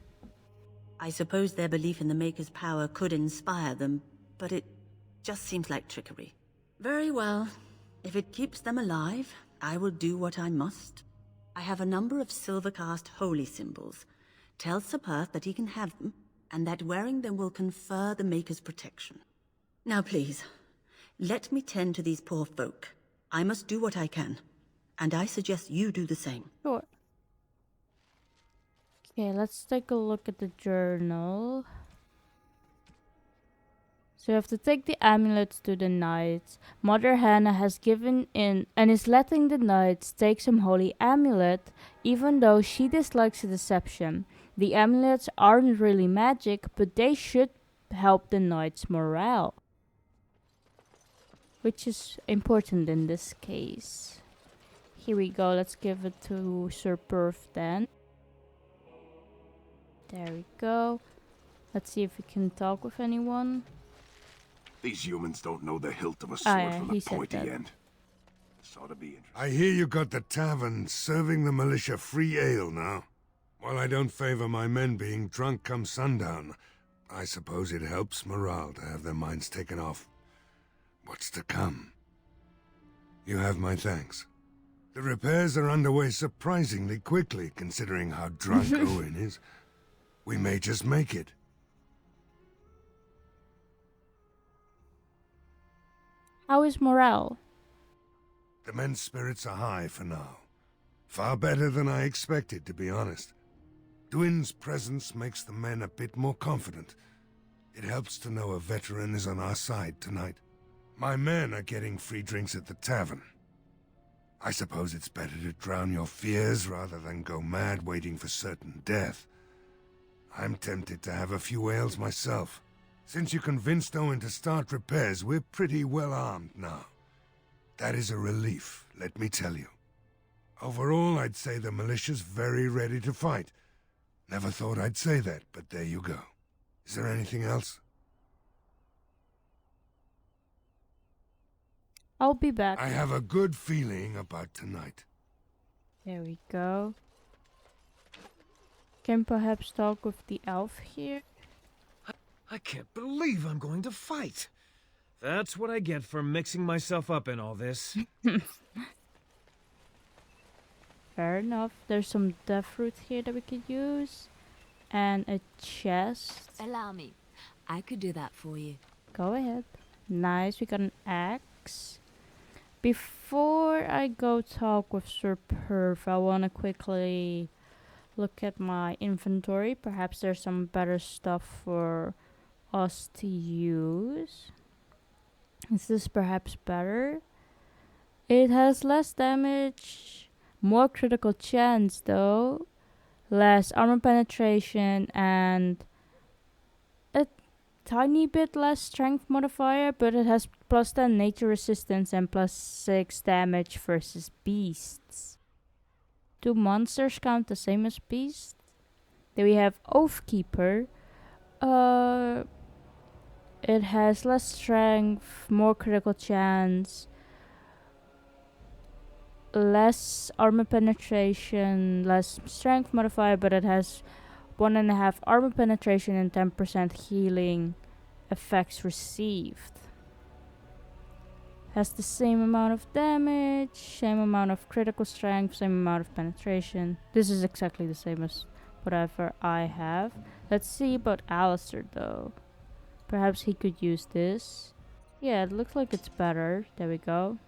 Speaker 7: I suppose their belief in the Maker's power could inspire them, but it just seems like trickery. Very well. If it keeps them alive, I will do what I must. I have a number of silver-cast holy symbols. Tell Sir Perth that he can have them, and that wearing them will confer the Maker's protection. Now please, let me tend to these poor folk. I must do what I can, and I suggest you do the same.
Speaker 1: Sure. Okay, let's take a look at the journal. So you have to take the amulets to the knights. Mother Hannah has given in and is letting the knights take some holy amulet, even though she dislikes the deception. The amulets aren't really magic, but they should help the knights' morale. Which is important in this case. Here we go, let's give it to Sir Perth then. There we go. Let's see if we can talk with anyone.
Speaker 11: These humans don't know the hilt of a sword from the pointy
Speaker 1: that.
Speaker 11: end. This ought to be interesting.
Speaker 15: I hear you got the tavern serving the militia free ale now. While I don't favor my men being drunk come sundown, I suppose it helps morale to have their minds taken off what's to come. You have my thanks. The repairs are underway surprisingly quickly, considering how drunk Owen is. We may just make it.
Speaker 1: How is morale?
Speaker 15: The men's spirits are high for now. Far better than I expected, to be honest. Dwin's presence makes the men a bit more confident. It helps to know a veteran is on our side tonight. My men are getting free drinks at the tavern. I suppose it's better to drown your fears rather than go mad waiting for certain death. I'm tempted to have a few ales myself. Since you convinced Owen to start repairs, we're pretty well armed now. That is a relief, let me tell you. Overall, I'd say the militia's very ready to fight. Never thought I'd say that, but there you go. Is there anything else?
Speaker 1: I'll be back.
Speaker 15: I have a good feeling about tonight.
Speaker 1: There we go. Can perhaps talk with the elf here?
Speaker 21: I can't believe I'm going to fight. That's what I get for mixing myself up in all this.
Speaker 1: Fair enough. There's some death fruit here that we could use. And a chest.
Speaker 2: Allow me. I could do that for you.
Speaker 1: Go ahead. Nice. We got an axe. Before I go talk with Sir Perth, I want to quickly look at my inventory. Perhaps there's some better stuff for us to use. Is this perhaps better? It has less damage, more critical chance though, less armor penetration, and a tiny bit less strength modifier, but it has plus 10 nature resistance and plus 6 damage versus beasts. Do monsters count the same as beasts? Then we have Oathkeeper. It has less strength, more critical chance, less armor penetration, less strength modifier, but it has 1.5 armor penetration and 10% healing effects received. Has the same amount of damage, same amount of critical strength, same amount of penetration. This is exactly the same as whatever I have. Let's see about Alistair though. Perhaps he could use this. Yeah, it looks like it's better. There we go.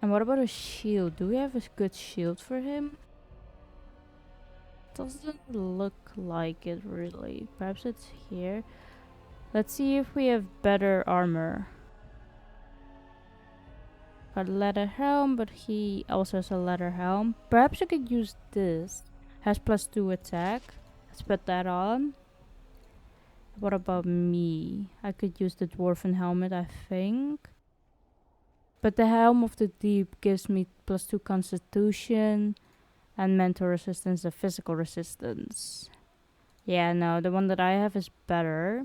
Speaker 1: And what about a shield? Do we have a good shield for him? Doesn't look like it really. Perhaps it's here. Let's see if we have better armor. Got a leather helm, but he also has a leather helm. Perhaps I could use this. Has +2 attack. Let's put that on. What about me? I could use the dwarven helmet, I think. But the Helm of the Deep gives me +2 constitution and mental resistance and physical resistance. Yeah, no, the one that I have is better.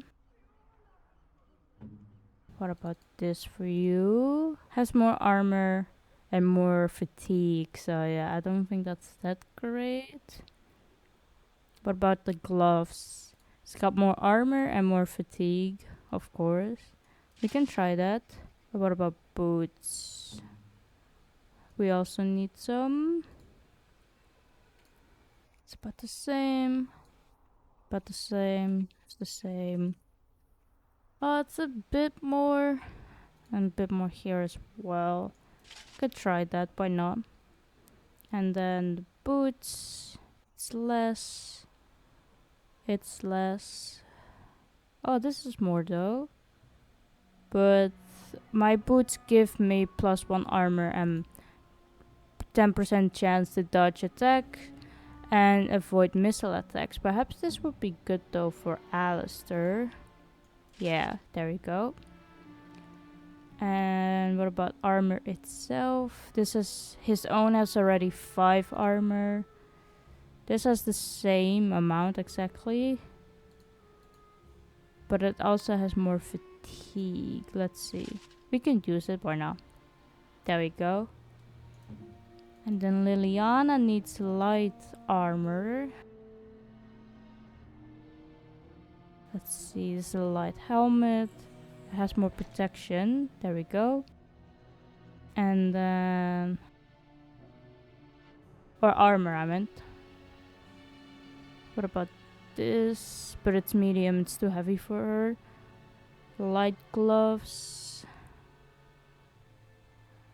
Speaker 1: What about this for you? Has more armor and more fatigue. So yeah, I don't think that's that great. What about the gloves? It's got more armor and more fatigue, of course. We can try that. What about boots? We also need some. It's about the same. About the same. It's the same. Oh, it's a bit more. And a bit more here as well. Could try that, why not? And then the boots. It's less. It's less. Oh, this is more though. But my boots give me +1 armor and 10% chance to dodge attack and avoid missile attacks. Perhaps this would be good though for Alistair. Yeah, there we go. And what about armor itself? This is his own has already 5 armor. This has the same amount exactly. But it also has more fatigue. Let's see. We can use it, why not? There we go. And then Liliana needs light armor. Let's see, this is a light helmet. It has more protection. There we go. And then... or armor, I meant. What about this? But it's medium, it's too heavy for her. Light gloves.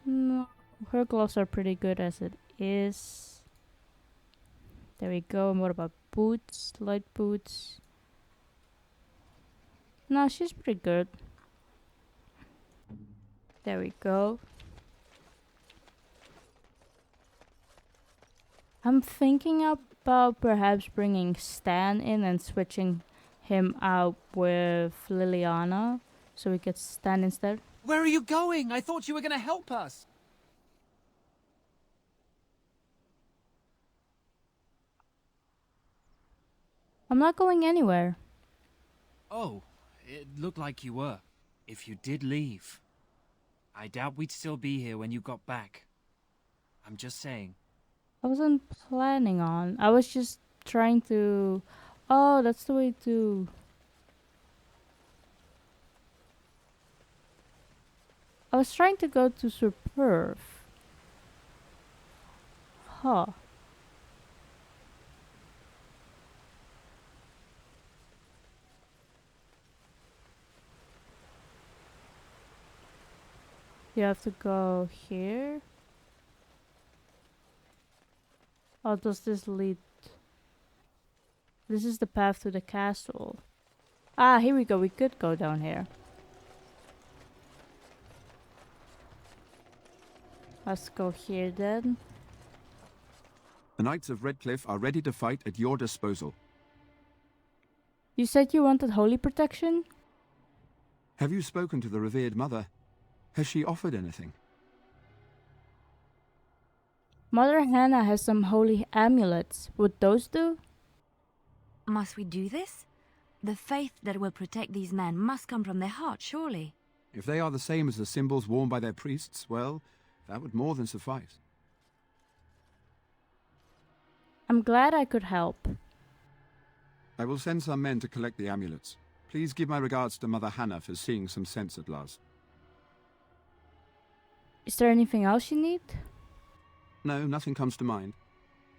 Speaker 1: No, her gloves are pretty good as it is. There we go. And what about boots? Light boots. No, she's pretty good. There we go. I'm thinking about perhaps bringing Stan in and switching him out with Liliana. So we get Stan instead.
Speaker 6: Where are you going? I thought you were going to help us.
Speaker 1: I'm not going anywhere.
Speaker 6: Oh, it looked like you were. If you did leave, I doubt we'd still be here when you got back. I'm just saying.
Speaker 1: I wasn't planning on. I was just trying to... Oh, that's the way to... I was trying to go to Superf. Huh. You have to go here. Oh, does this lead? This is the path to the castle. Ah, here we go. We could go down here. Let's go here then.
Speaker 17: The Knights of Redcliffe are ready to fight at your disposal.
Speaker 1: You said you wanted holy protection?
Speaker 17: Have you spoken to the revered mother? Has she offered anything?
Speaker 1: Mother Hannah has some holy amulets. Would those do?
Speaker 2: Must we do this? The faith that will protect these men must come from their heart, surely.
Speaker 17: If they are the same as the symbols worn by their priests, well, that would more than suffice.
Speaker 1: I'm glad I could help.
Speaker 17: I will send some men to collect the amulets. Please give my regards to Mother Hannah for seeing some sense at last.
Speaker 1: Is there anything else you need?
Speaker 17: No, nothing comes to mind.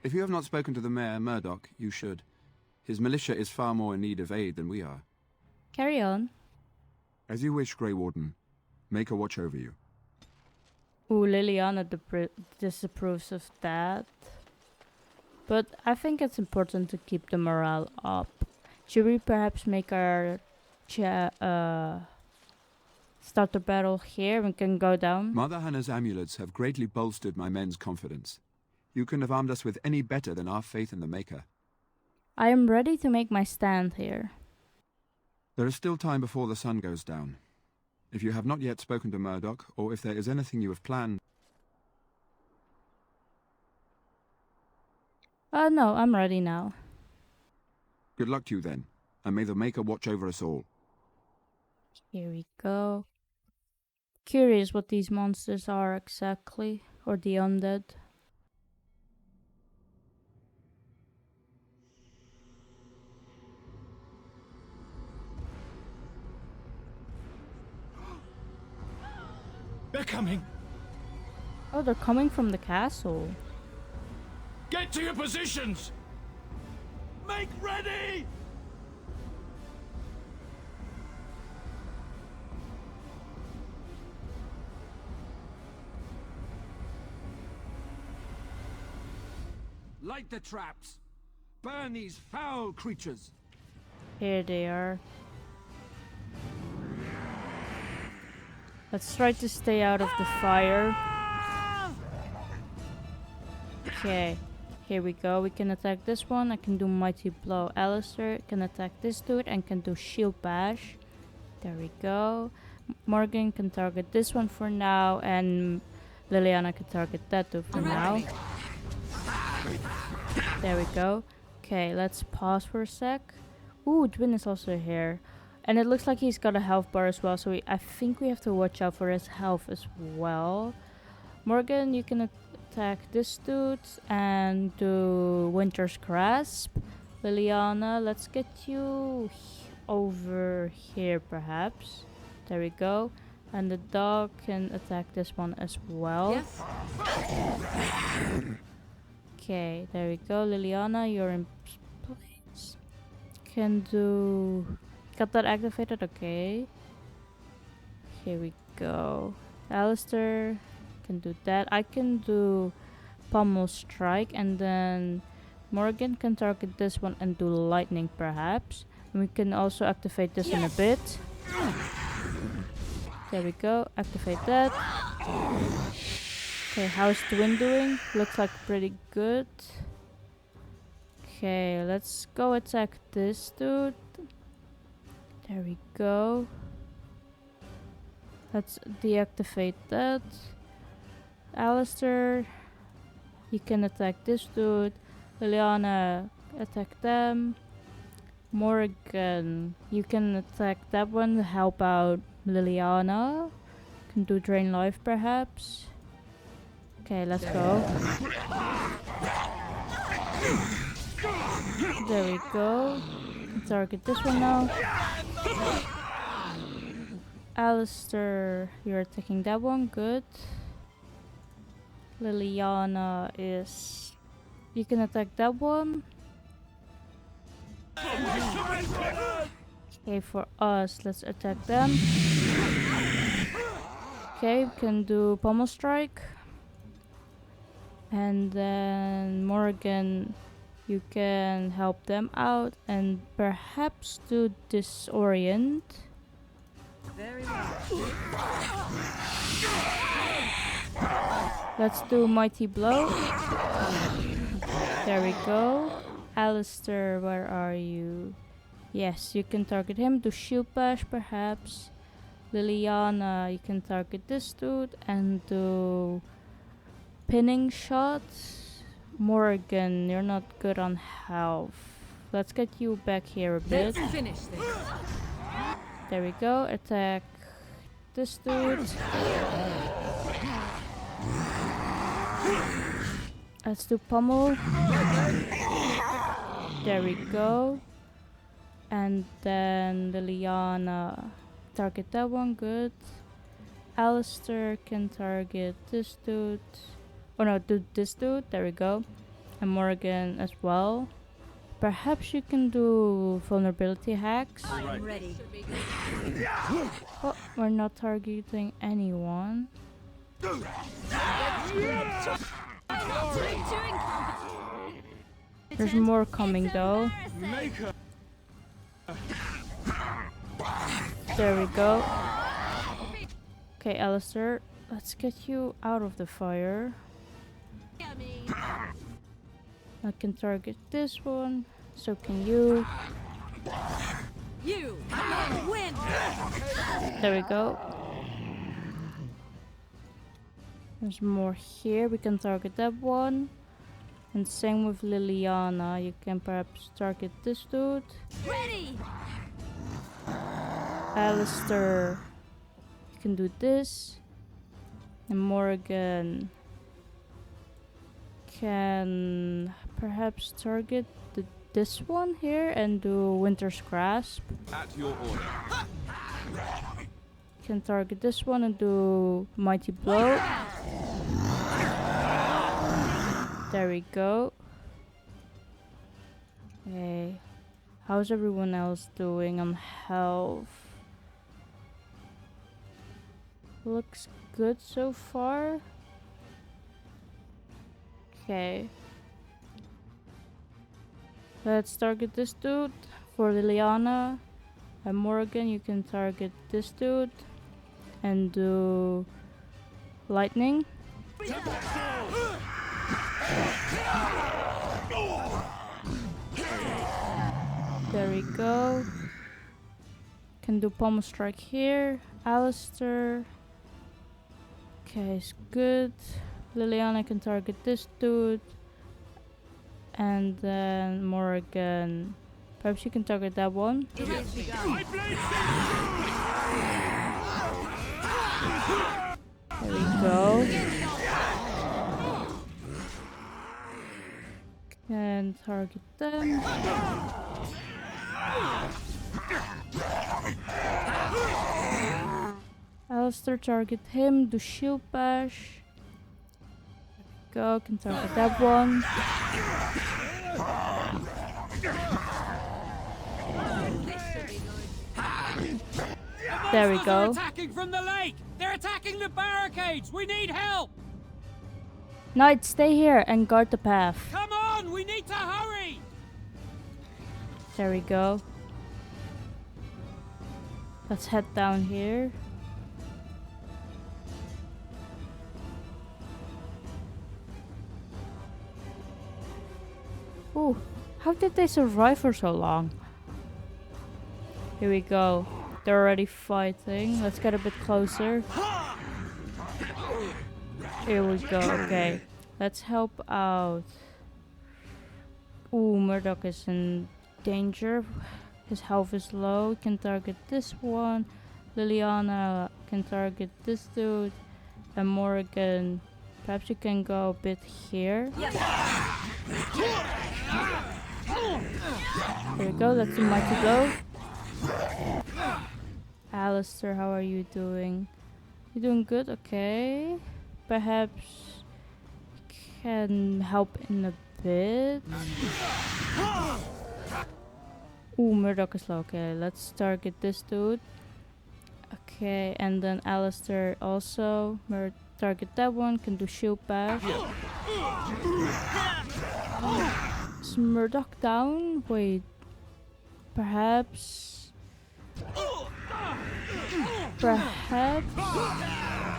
Speaker 17: If you have not spoken to the Mayor, Murdoch, you should. His militia is far more in need of aid than we are.
Speaker 1: Carry on.
Speaker 17: As you wish, Grey Warden. Make a watch over you.
Speaker 1: Ooh, Liliana disapproves of that. But I think it's important to keep the morale up. Should we perhaps make our start the battle here. We can go down.
Speaker 17: Mother Hannah's amulets have greatly bolstered my men's confidence. You couldn't have armed us with any better than our faith in the Maker.
Speaker 1: I am ready to make my stand here.
Speaker 17: There is still time before the sun goes down. If you have not yet spoken to Murdoch, or if there is anything you have planned...
Speaker 1: No, I'm ready now.
Speaker 17: Good luck to you then, and may the Maker watch over us all.
Speaker 1: Here we go. Curious what these monsters are exactly, or the undead.
Speaker 22: They're coming!
Speaker 1: Oh, they're coming from the castle.
Speaker 22: Get to your positions! Make ready!
Speaker 11: Light the traps! Burn these foul creatures!
Speaker 1: Here they are. Let's try to stay out of the fire. Okay, here we go. We can attack this one. I can do Mighty Blow. Alistair can attack this dude and can do Shield Bash. There we go. Morgan can target this one for now, and Liliana can target that dude for now. There we go. Okay, let's pause for a sec. Ooh, Dwin is also here. And it looks like he's got a health bar as well, so I think we have to watch out for his health as well. Morgan, you can attack this dude and do Winter's Grasp. Liliana, let's get you over here perhaps. There we go. And the dog can attack this one as well.
Speaker 2: Yes.
Speaker 1: Okay, there we go. Liliana, you're in place. Can do... Got that activated? Okay. Here we go. Alistair can do that. I can do Pommel Strike, and then Morgan can target this one and do Lightning perhaps. And we can also activate this in a bit. There we go. Activate that. Okay, how's Dwin doing? Looks like pretty good. Okay, let's go attack this dude. There we go. Let's deactivate that. Alistair, you can attack this dude. Liliana, attack them. Morgan, you can attack that one to help out Liliana. Can do Drain Life perhaps. Okay, let's go. There we go. Target this one now. Alistair, you're attacking that one. Good. Liliana is... You can attack that one. Okay, for us, let's attack them. Okay, we can do Pommel Strike. And then Morgan, you can help them out and perhaps do Disorient.
Speaker 20: Very well.
Speaker 1: Let's do Mighty Blow. There we go. Alistair, where are you? Yes, you can target him. Do Shield Bash perhaps. Liliana, you can target this dude and do Pinning Shot. Morgan, you're not good on health. Let's get you back here a bit.
Speaker 2: Let's finish this.
Speaker 1: There we go. Attack this dude. Let's do Pommel. There we go. And then Liliana, target that one. Good. Alistair can target this dude. Oh no, do this dude. There we go. And Morgan as well. Perhaps you can do vulnerability hacks.
Speaker 20: I'm ready.
Speaker 1: Oh, we're not targeting anyone. There's more coming though. There we go. Okay, Alistair, let's get you out of the fire. I can target this one, so can you.
Speaker 20: You win.
Speaker 1: There we go. There's more here, we can target that one. And same with Liliana, you can perhaps target this dude.
Speaker 20: Ready.
Speaker 1: Alistair, you can do this. And Morrigan can perhaps target this one here and do Winter's Grasp.
Speaker 3: At your order.
Speaker 1: Can target this one and do Mighty Blow. There we go. Okay. How's everyone else doing on health? Looks good so far. Okay. Let's target this dude for Liliana. And Morrigan, you can target this dude and do lightning. There we go. Can do pommel strike here. Alistair. Okay, it's good. Liliana can target this dude. And then Morrigan. Perhaps you can target that one.
Speaker 20: There
Speaker 1: we go. Can target them. Alistair, target him, do shield bash. Go, can target that one. There we go.
Speaker 6: They're attacking from the lake! They're attacking the barricades! We need help!
Speaker 1: Knight, stay here and guard the path.
Speaker 6: Come on! We need to hurry!
Speaker 1: There we go. Let's head down here. Ooh, how did they survive for so long? Here we go. They're already fighting. Let's get a bit closer. Here we go. Okay. Let's help out. Ooh, Murdoch is in danger. His health is low. Can target this one. Liliana can target this dude. And Morrigan, perhaps you can go a bit here. There we go. Let's do Mighty Blow. Alistair, how are you doing? You doing good? Okay. Perhaps can help in a bit. Ooh, Murdoch is low. Okay, let's target this dude. Okay, and then Alistair also. Target that one. Can do shield bash. Is Murdoch down? Wait. Perhaps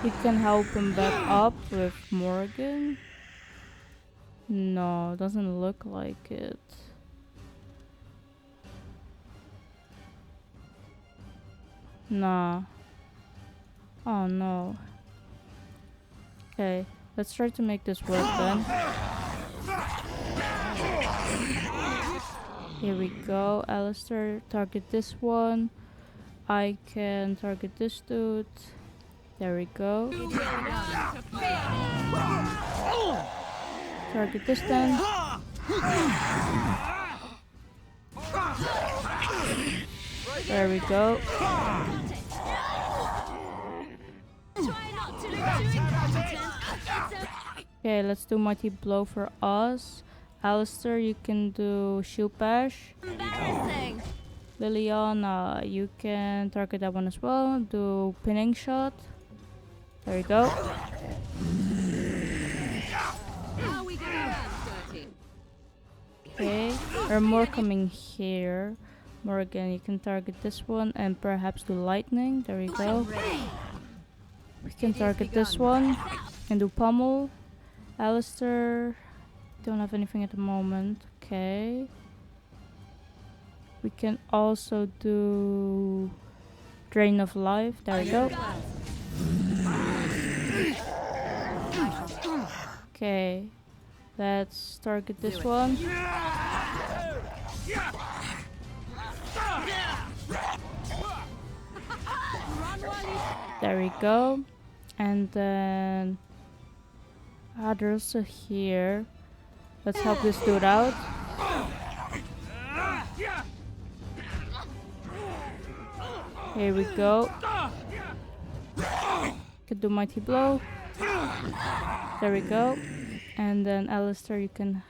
Speaker 1: we can help him back up with Morrigan. No, doesn't look like it. Nah. Oh no. Okay, let's try to make this work then. Here we go. Alistair, target this one. I can target this dude. There we go. Target this then. There we go. Okay, let's do Mighty Blow for us. Alistair, you can do Shield Bash. Liliana, you can target that one as well. Do Pinning Shot. There we go. Okay, there are more coming here. Morrigan, you can target this one and perhaps do Lightning. There we go. We can target this one. Can do pummel. Alistair. Don't have anything at the moment. Okay. We can also do Drain of Life. There we go. Okay. Let's target this one. There we go. And then there's also here. Let's help this dude out. Here we go. Could do Mighty Blow. There we go. And then Alistair, you can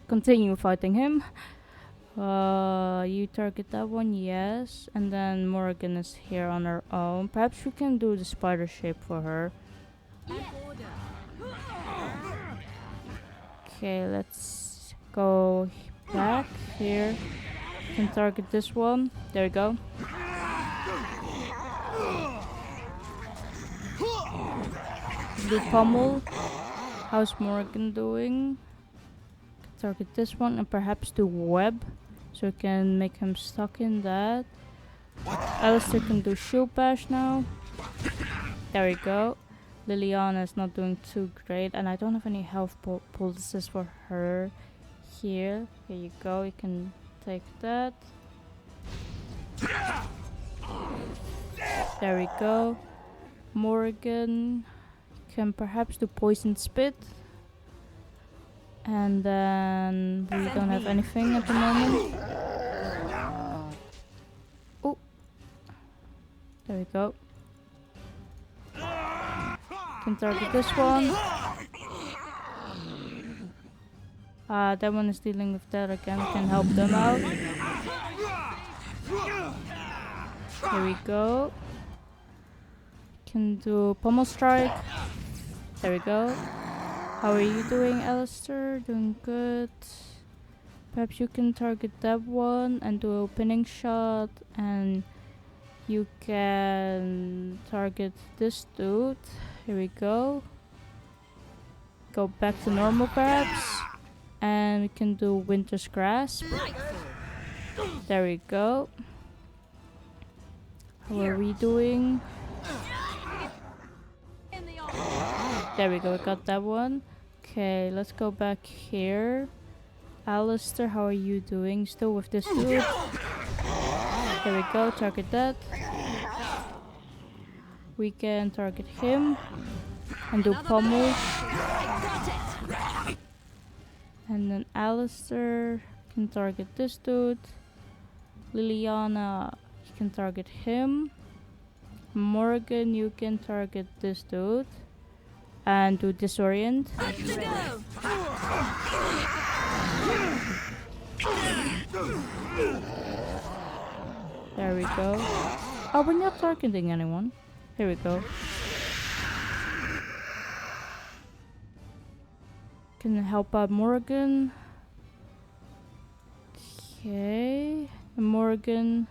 Speaker 1: continue fighting him. You target that one, yes. And then Morrigan is here on her own. Perhaps we can do the spider shape for her. Okay, let's go back here. Can target this one. There we go. Do pummel. How's Morrigan doing? Target this one and perhaps do web, so we can make him stuck in that. Alistair can do shield bash now. There we go. Liliana is not doing too great, and I don't have any health poultices for her here. Here you go. You can take that. There we go. Morrigan can perhaps do poison spit. And then we don't have anything at the moment. Oh, there we go. Can target this one. That one is dealing with that again. We can help them out. Here we go. Can do pommel strike. There we go. How are you doing, Alistair? Doing good. Perhaps you can target that one and do a pinning shot, and you can target this dude. Here we go. Go back to normal perhaps. And we can do Winter's Grasp. There we go. How are we doing? There we go, we got that one. Okay, let's go back here. Alistair, how are you doing? Still with this dude. There we go, target that. We can target him and do pummel. And then Alistair can target this dude. Liliana, you can target him. Morrigan, you can target this dude and do disorient. There we go. Oh, we're not targeting anyone. Here we go. Can help out Morrigan. Okay. And Morrigan.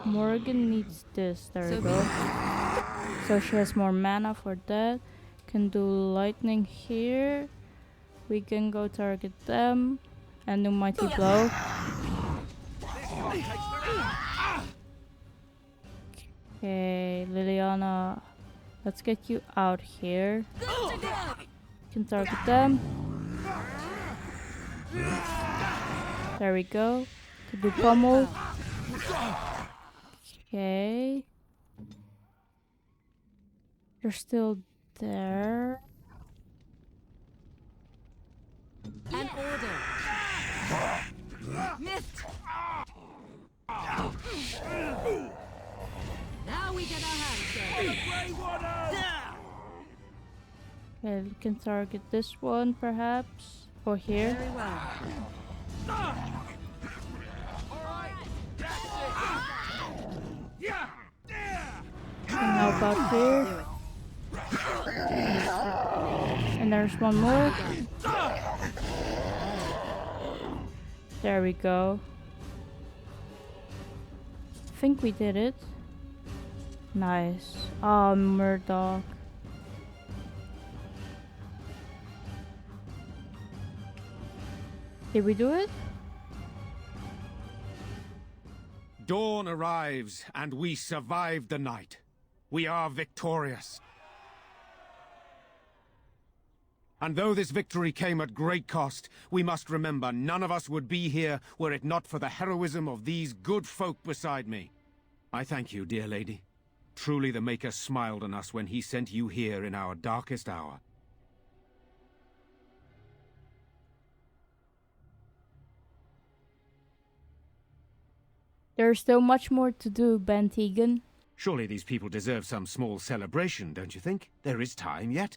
Speaker 1: Morrigan needs this. There we go. So she has more mana for that. Can do lightning here. We can go target them and do mighty blow. Okay, Liliana, let's get you out here. Can target them. There we go. Can do pummel. Okay. They're still there.
Speaker 20: An order. Missed. Now we get our hands dirty.
Speaker 1: Okay, we can target this one perhaps. Or here.
Speaker 20: Very well.
Speaker 1: Can help out here. And there's one more. There we go. think we did it. Nice. Oh, Murdoch. Did we do it?
Speaker 11: Dawn arrives, and we survived the night. We are victorious. And though this victory came at great cost, we must remember none of us would be here were it not for the heroism of these good folk beside me. I thank you, dear lady. Truly the Maker smiled on us when he sent you here in our darkest hour.
Speaker 1: There's still much more to do, Bann Teagan.
Speaker 11: Surely these people deserve some small celebration, don't you think? There is time yet.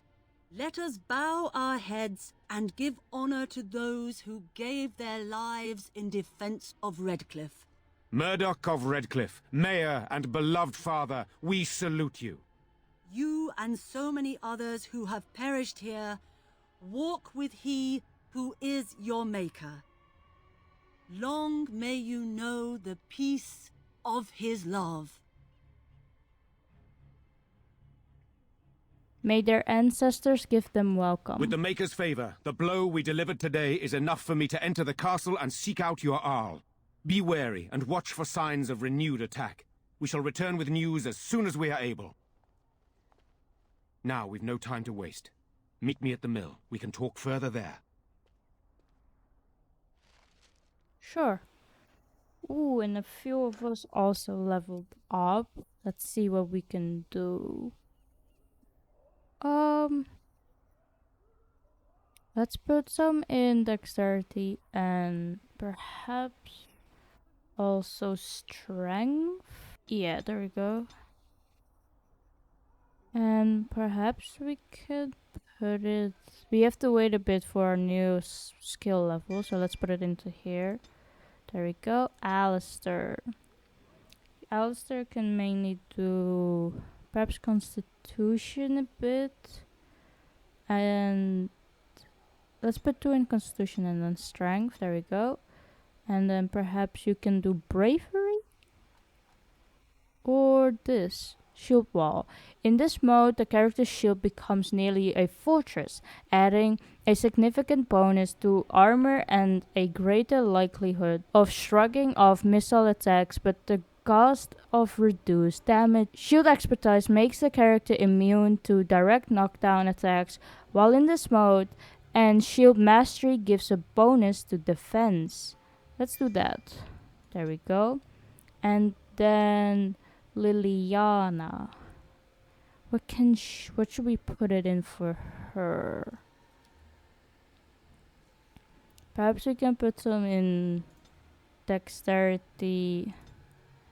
Speaker 7: Let us bow our heads and give honor to those who gave their lives in defense of Redcliffe.
Speaker 11: Murdoch of Redcliffe, Mayor and beloved father, we salute you.
Speaker 7: You and so many others who have perished here, walk with he who is your Maker. Long may you know the peace of his love.
Speaker 1: May their ancestors give them welcome.
Speaker 11: With the Maker's favor, the blow we delivered today is enough for me to enter the castle and seek out your Arl. Be wary and watch for signs of renewed attack. We shall return with news as soon as we are able. Now we've no time to waste. Meet me at the mill. We can talk further there.
Speaker 1: Sure. Ooh, and a few of us also leveled up. Let's see what we can do. Let's put some in dexterity and perhaps also strength. Yeah, there we go. And perhaps we could put it... We have to wait a bit for our new skill level, so let's put it into here. There we go. Alistair. Alistair can mainly do perhaps Constitution a bit. And let's put 2 in Constitution and then Strength. There we go. And then perhaps you can do Bravery. Or this. Shield Wall. In this mode, the character's shield becomes nearly a fortress, adding a significant bonus to armor and a greater likelihood of shrugging off missile attacks, but the cost of reduced damage. Shield Expertise makes the character immune to direct knockdown attacks while in this mode, and Shield Mastery gives a bonus to defense. Let's do that. There we go. And then Liliana. What should we put it in for her? Perhaps we can put some in dexterity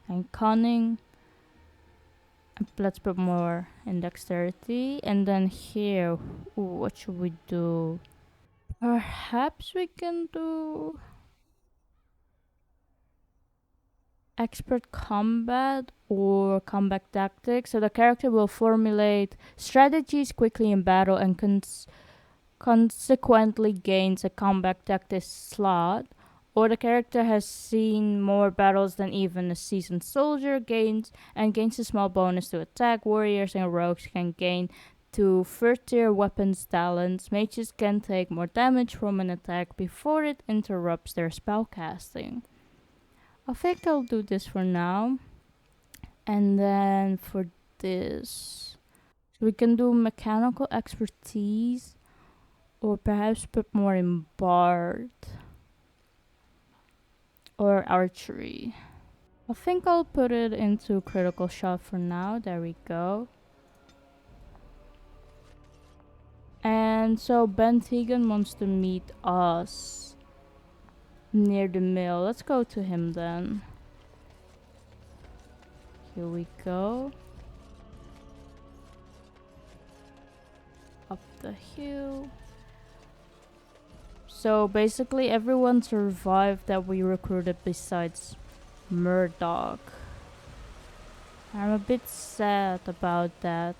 Speaker 1: and cunning. And let's put more in dexterity. And then here, ooh, what should we do? Perhaps we can do expert combat or combat tactics. So the character will formulate strategies quickly in battle and consequently gains a combat tactics slot. Or the character has seen more battles than even a seasoned soldier gains a small bonus to attack. Warriors and rogues can gain to first tier weapons talents. Mages can take more damage from an attack before it interrupts their spellcasting. I think I'll do this for now. And then for this, we can do mechanical expertise or perhaps put more in bard or archery. I think I'll put it into critical shot for now. There we go. And so Bann Teagan wants to meet us near the mill. Let's go to him then. Here we go. Up the hill. So basically everyone survived that we recruited besides Murdoch. I'm a bit sad about that.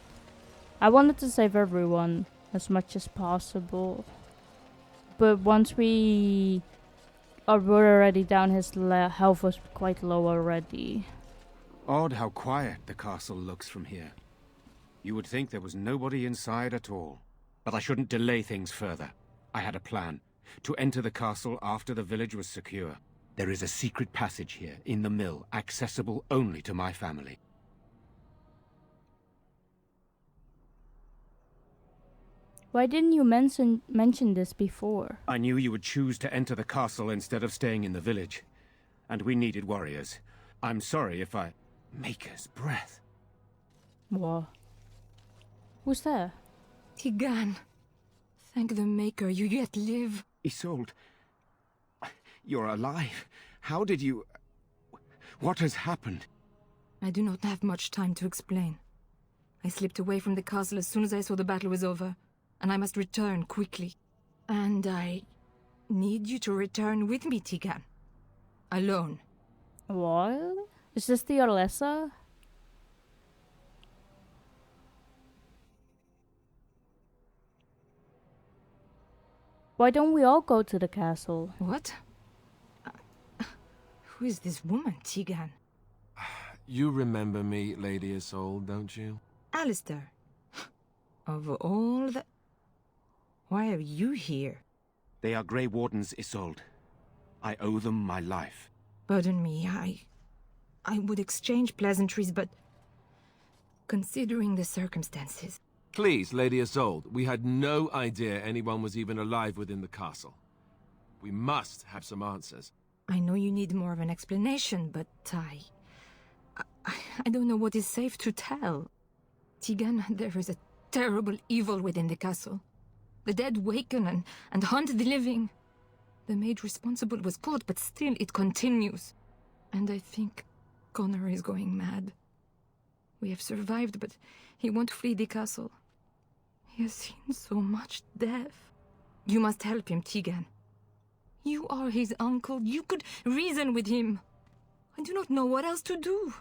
Speaker 1: I wanted to save everyone as much as possible. But once we were already down, his health was quite low already.
Speaker 11: Odd how quiet the castle looks from here. You would think there was nobody inside at all. But I shouldn't delay things further. I had a plan. To enter the castle after the village was secure. There is a secret passage here, in the mill, accessible only to my family.
Speaker 1: Why didn't you mention this before?
Speaker 11: I knew you would choose to enter the castle instead of staying in the village. And we needed warriors. I'm sorry if I... Maker's breath.
Speaker 1: What? Who's there?
Speaker 8: Teagan. Thank the Maker you yet live.
Speaker 11: Isolde. You're alive. How did you... What has happened?
Speaker 8: I do not have much time to explain. I slipped away from the castle as soon as I saw the battle was over, and I must return quickly. And I need you to return with me, Teagan. Alone.
Speaker 1: What? Is this the Orlessa? Why don't we all go to the castle?
Speaker 8: What? Who is this woman, Teagan?
Speaker 3: You remember me, Lady Isolde, don't you?
Speaker 8: Alistair. Of all the... Why are you here?
Speaker 11: They are Grey Wardens, Isolde. I owe them my life.
Speaker 8: Pardon me, I would exchange pleasantries, but... Considering the circumstances...
Speaker 3: Please, Lady Isolde, we had no idea anyone was even alive within the castle. We must have some answers.
Speaker 8: I know you need more of an explanation, but I don't know what is safe to tell. Teagan, there is a terrible evil within the castle. The dead waken and hunt the living. The maid responsible was caught, but still it continues. And I think Connor is going mad. We have survived, but he won't flee the castle. He has seen so much death. You must help him, Teagan. You are his uncle. You could reason with him. I do not know what else to do.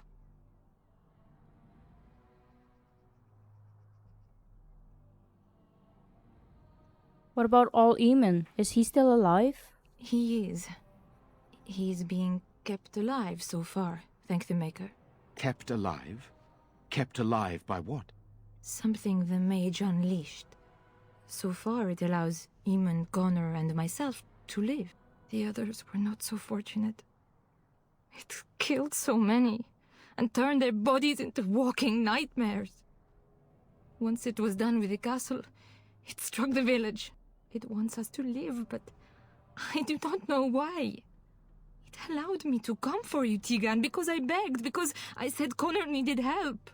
Speaker 1: What about Arl Eamon? Is he still alive?
Speaker 8: He is. He is being kept alive so far, thank the Maker.
Speaker 11: Kept alive? Kept alive by what?
Speaker 8: Something the mage unleashed. So far it allows Eamon, Connor, and myself to live. The others were not so fortunate. It killed so many, and turned their bodies into walking nightmares. Once it was done with the castle, it struck the village. It wants us to live, but I do not know why. It allowed me to come for you, Teagan, because I begged, because I said Connor needed help.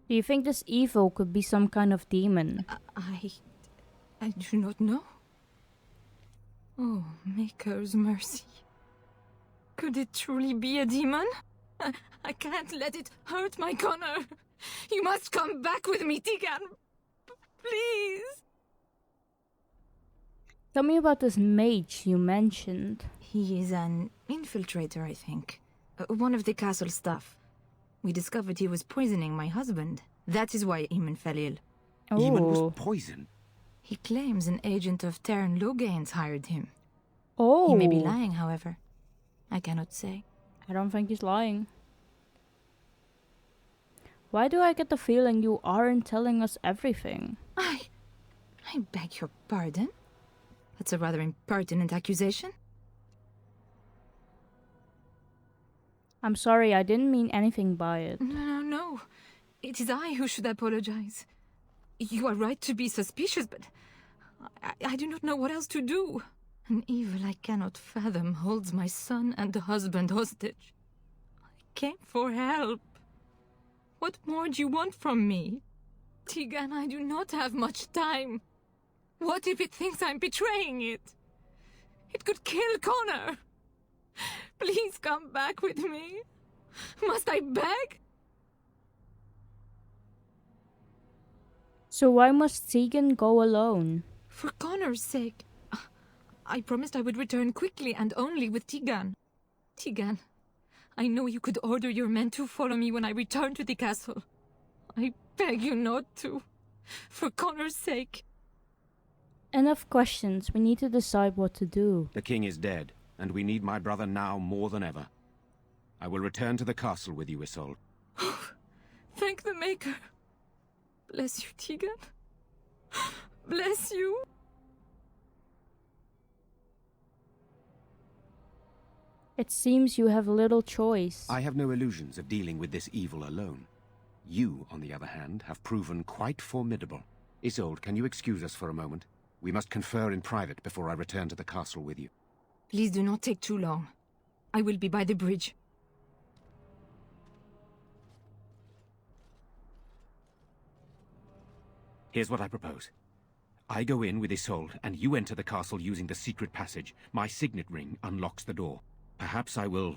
Speaker 1: Do you think this evil could be some kind of demon?
Speaker 8: I do not know. Oh, Maker's mercy. Could it truly be a demon? I can't let it hurt my Connor. You must come back with me, Teagan. Please.
Speaker 1: Tell me about this mage you mentioned.
Speaker 8: He is an infiltrator, I think. One of the castle staff. We discovered he was poisoning my husband. That is why Eamon fell ill.
Speaker 11: Eamon was poisoned?
Speaker 8: He claims an agent of Terran Logain's hired him.
Speaker 1: Oh.
Speaker 8: He may be lying, however. I cannot say.
Speaker 1: I don't think he's lying. Why do I get the feeling you aren't telling us everything?
Speaker 8: I beg your pardon? That's a rather impertinent accusation.
Speaker 1: I'm sorry, I didn't mean anything by it.
Speaker 8: No. It is I who should apologize. You are right to be suspicious, but I do not know what else to do. An evil I cannot fathom holds my son and husband hostage. I came for help. What more do you want from me? Teagan, I do not have much time. What if it thinks I'm betraying it? It could kill Connor. Please come back with me. Must I beg?
Speaker 1: So why must Teagan go alone?
Speaker 8: For Connor's sake. I promised I would return quickly and only with Teagan. Teagan, I know you could order your men to follow me when I return to the castle. I beg you not to. For Connor's sake.
Speaker 1: Enough questions. We need to decide what to do.
Speaker 11: The king is dead, and we need my brother now more than ever. I will return to the castle with you, Isolde.
Speaker 8: Thank the Maker. Bless you, Teagan. Bless you.
Speaker 1: It seems you have little choice.
Speaker 11: I have no illusions of dealing with this evil alone. You, on the other hand, have proven quite formidable. Isolde, can you excuse us for a moment? We must confer in private before I return to the castle with you.
Speaker 8: Please do not take too long. I will be by the bridge.
Speaker 11: Here's what I propose. I go in with Isolde, and you enter the castle using the secret passage. My signet ring unlocks the door. Perhaps I will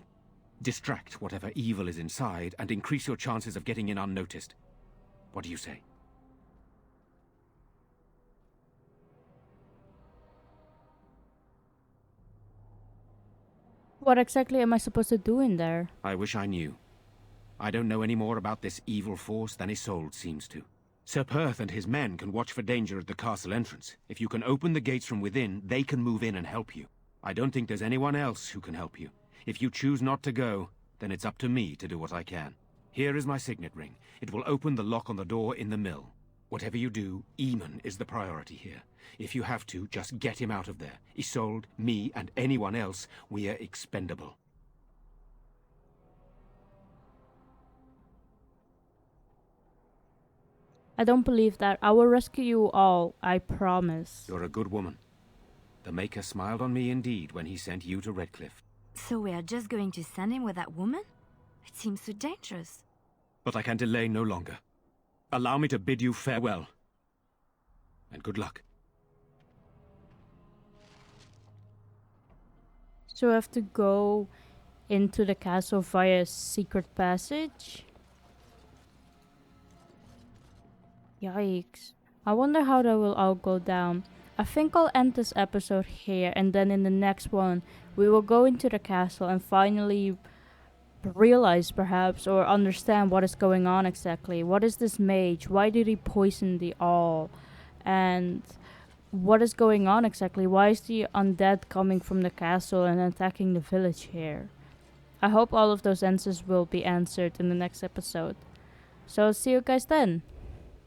Speaker 11: distract whatever evil is inside and increase your chances of getting in unnoticed. What do you say?
Speaker 1: What exactly am I supposed to do in there?
Speaker 11: I wish I knew. I don't know any more about this evil force than Isolde seems to. Sir Perth and his men can watch for danger at the castle entrance. If you can open the gates from within, they can move in and help you. I don't think there's anyone else who can help you. If you choose not to go, then it's up to me to do what I can. Here is my signet ring. It will open the lock on the door in the mill. Whatever you do, Eamon is the priority here. If you have to, just get him out of there. Isolde, me, and anyone else, we are expendable.
Speaker 1: I don't believe that. I will rescue you all, I promise.
Speaker 11: You're a good woman. The Maker smiled on me indeed when he sent you to Redcliffe.
Speaker 2: So we are just going to send him with that woman? It seems so dangerous.
Speaker 11: But I can delay no longer. Allow me to bid you farewell. And good luck.
Speaker 1: So I have to go into the castle via a secret passage? Yikes. I wonder how that will all go down. I think I'll end this episode here, and then in the next one we will go into the castle and finally realize perhaps or understand what is going on exactly. What is this mage? Why did he poison the all? And what is going on exactly? Why is the undead coming from the castle and attacking the village here? I hope all of those answers will be answered in the next episode. So see you guys then.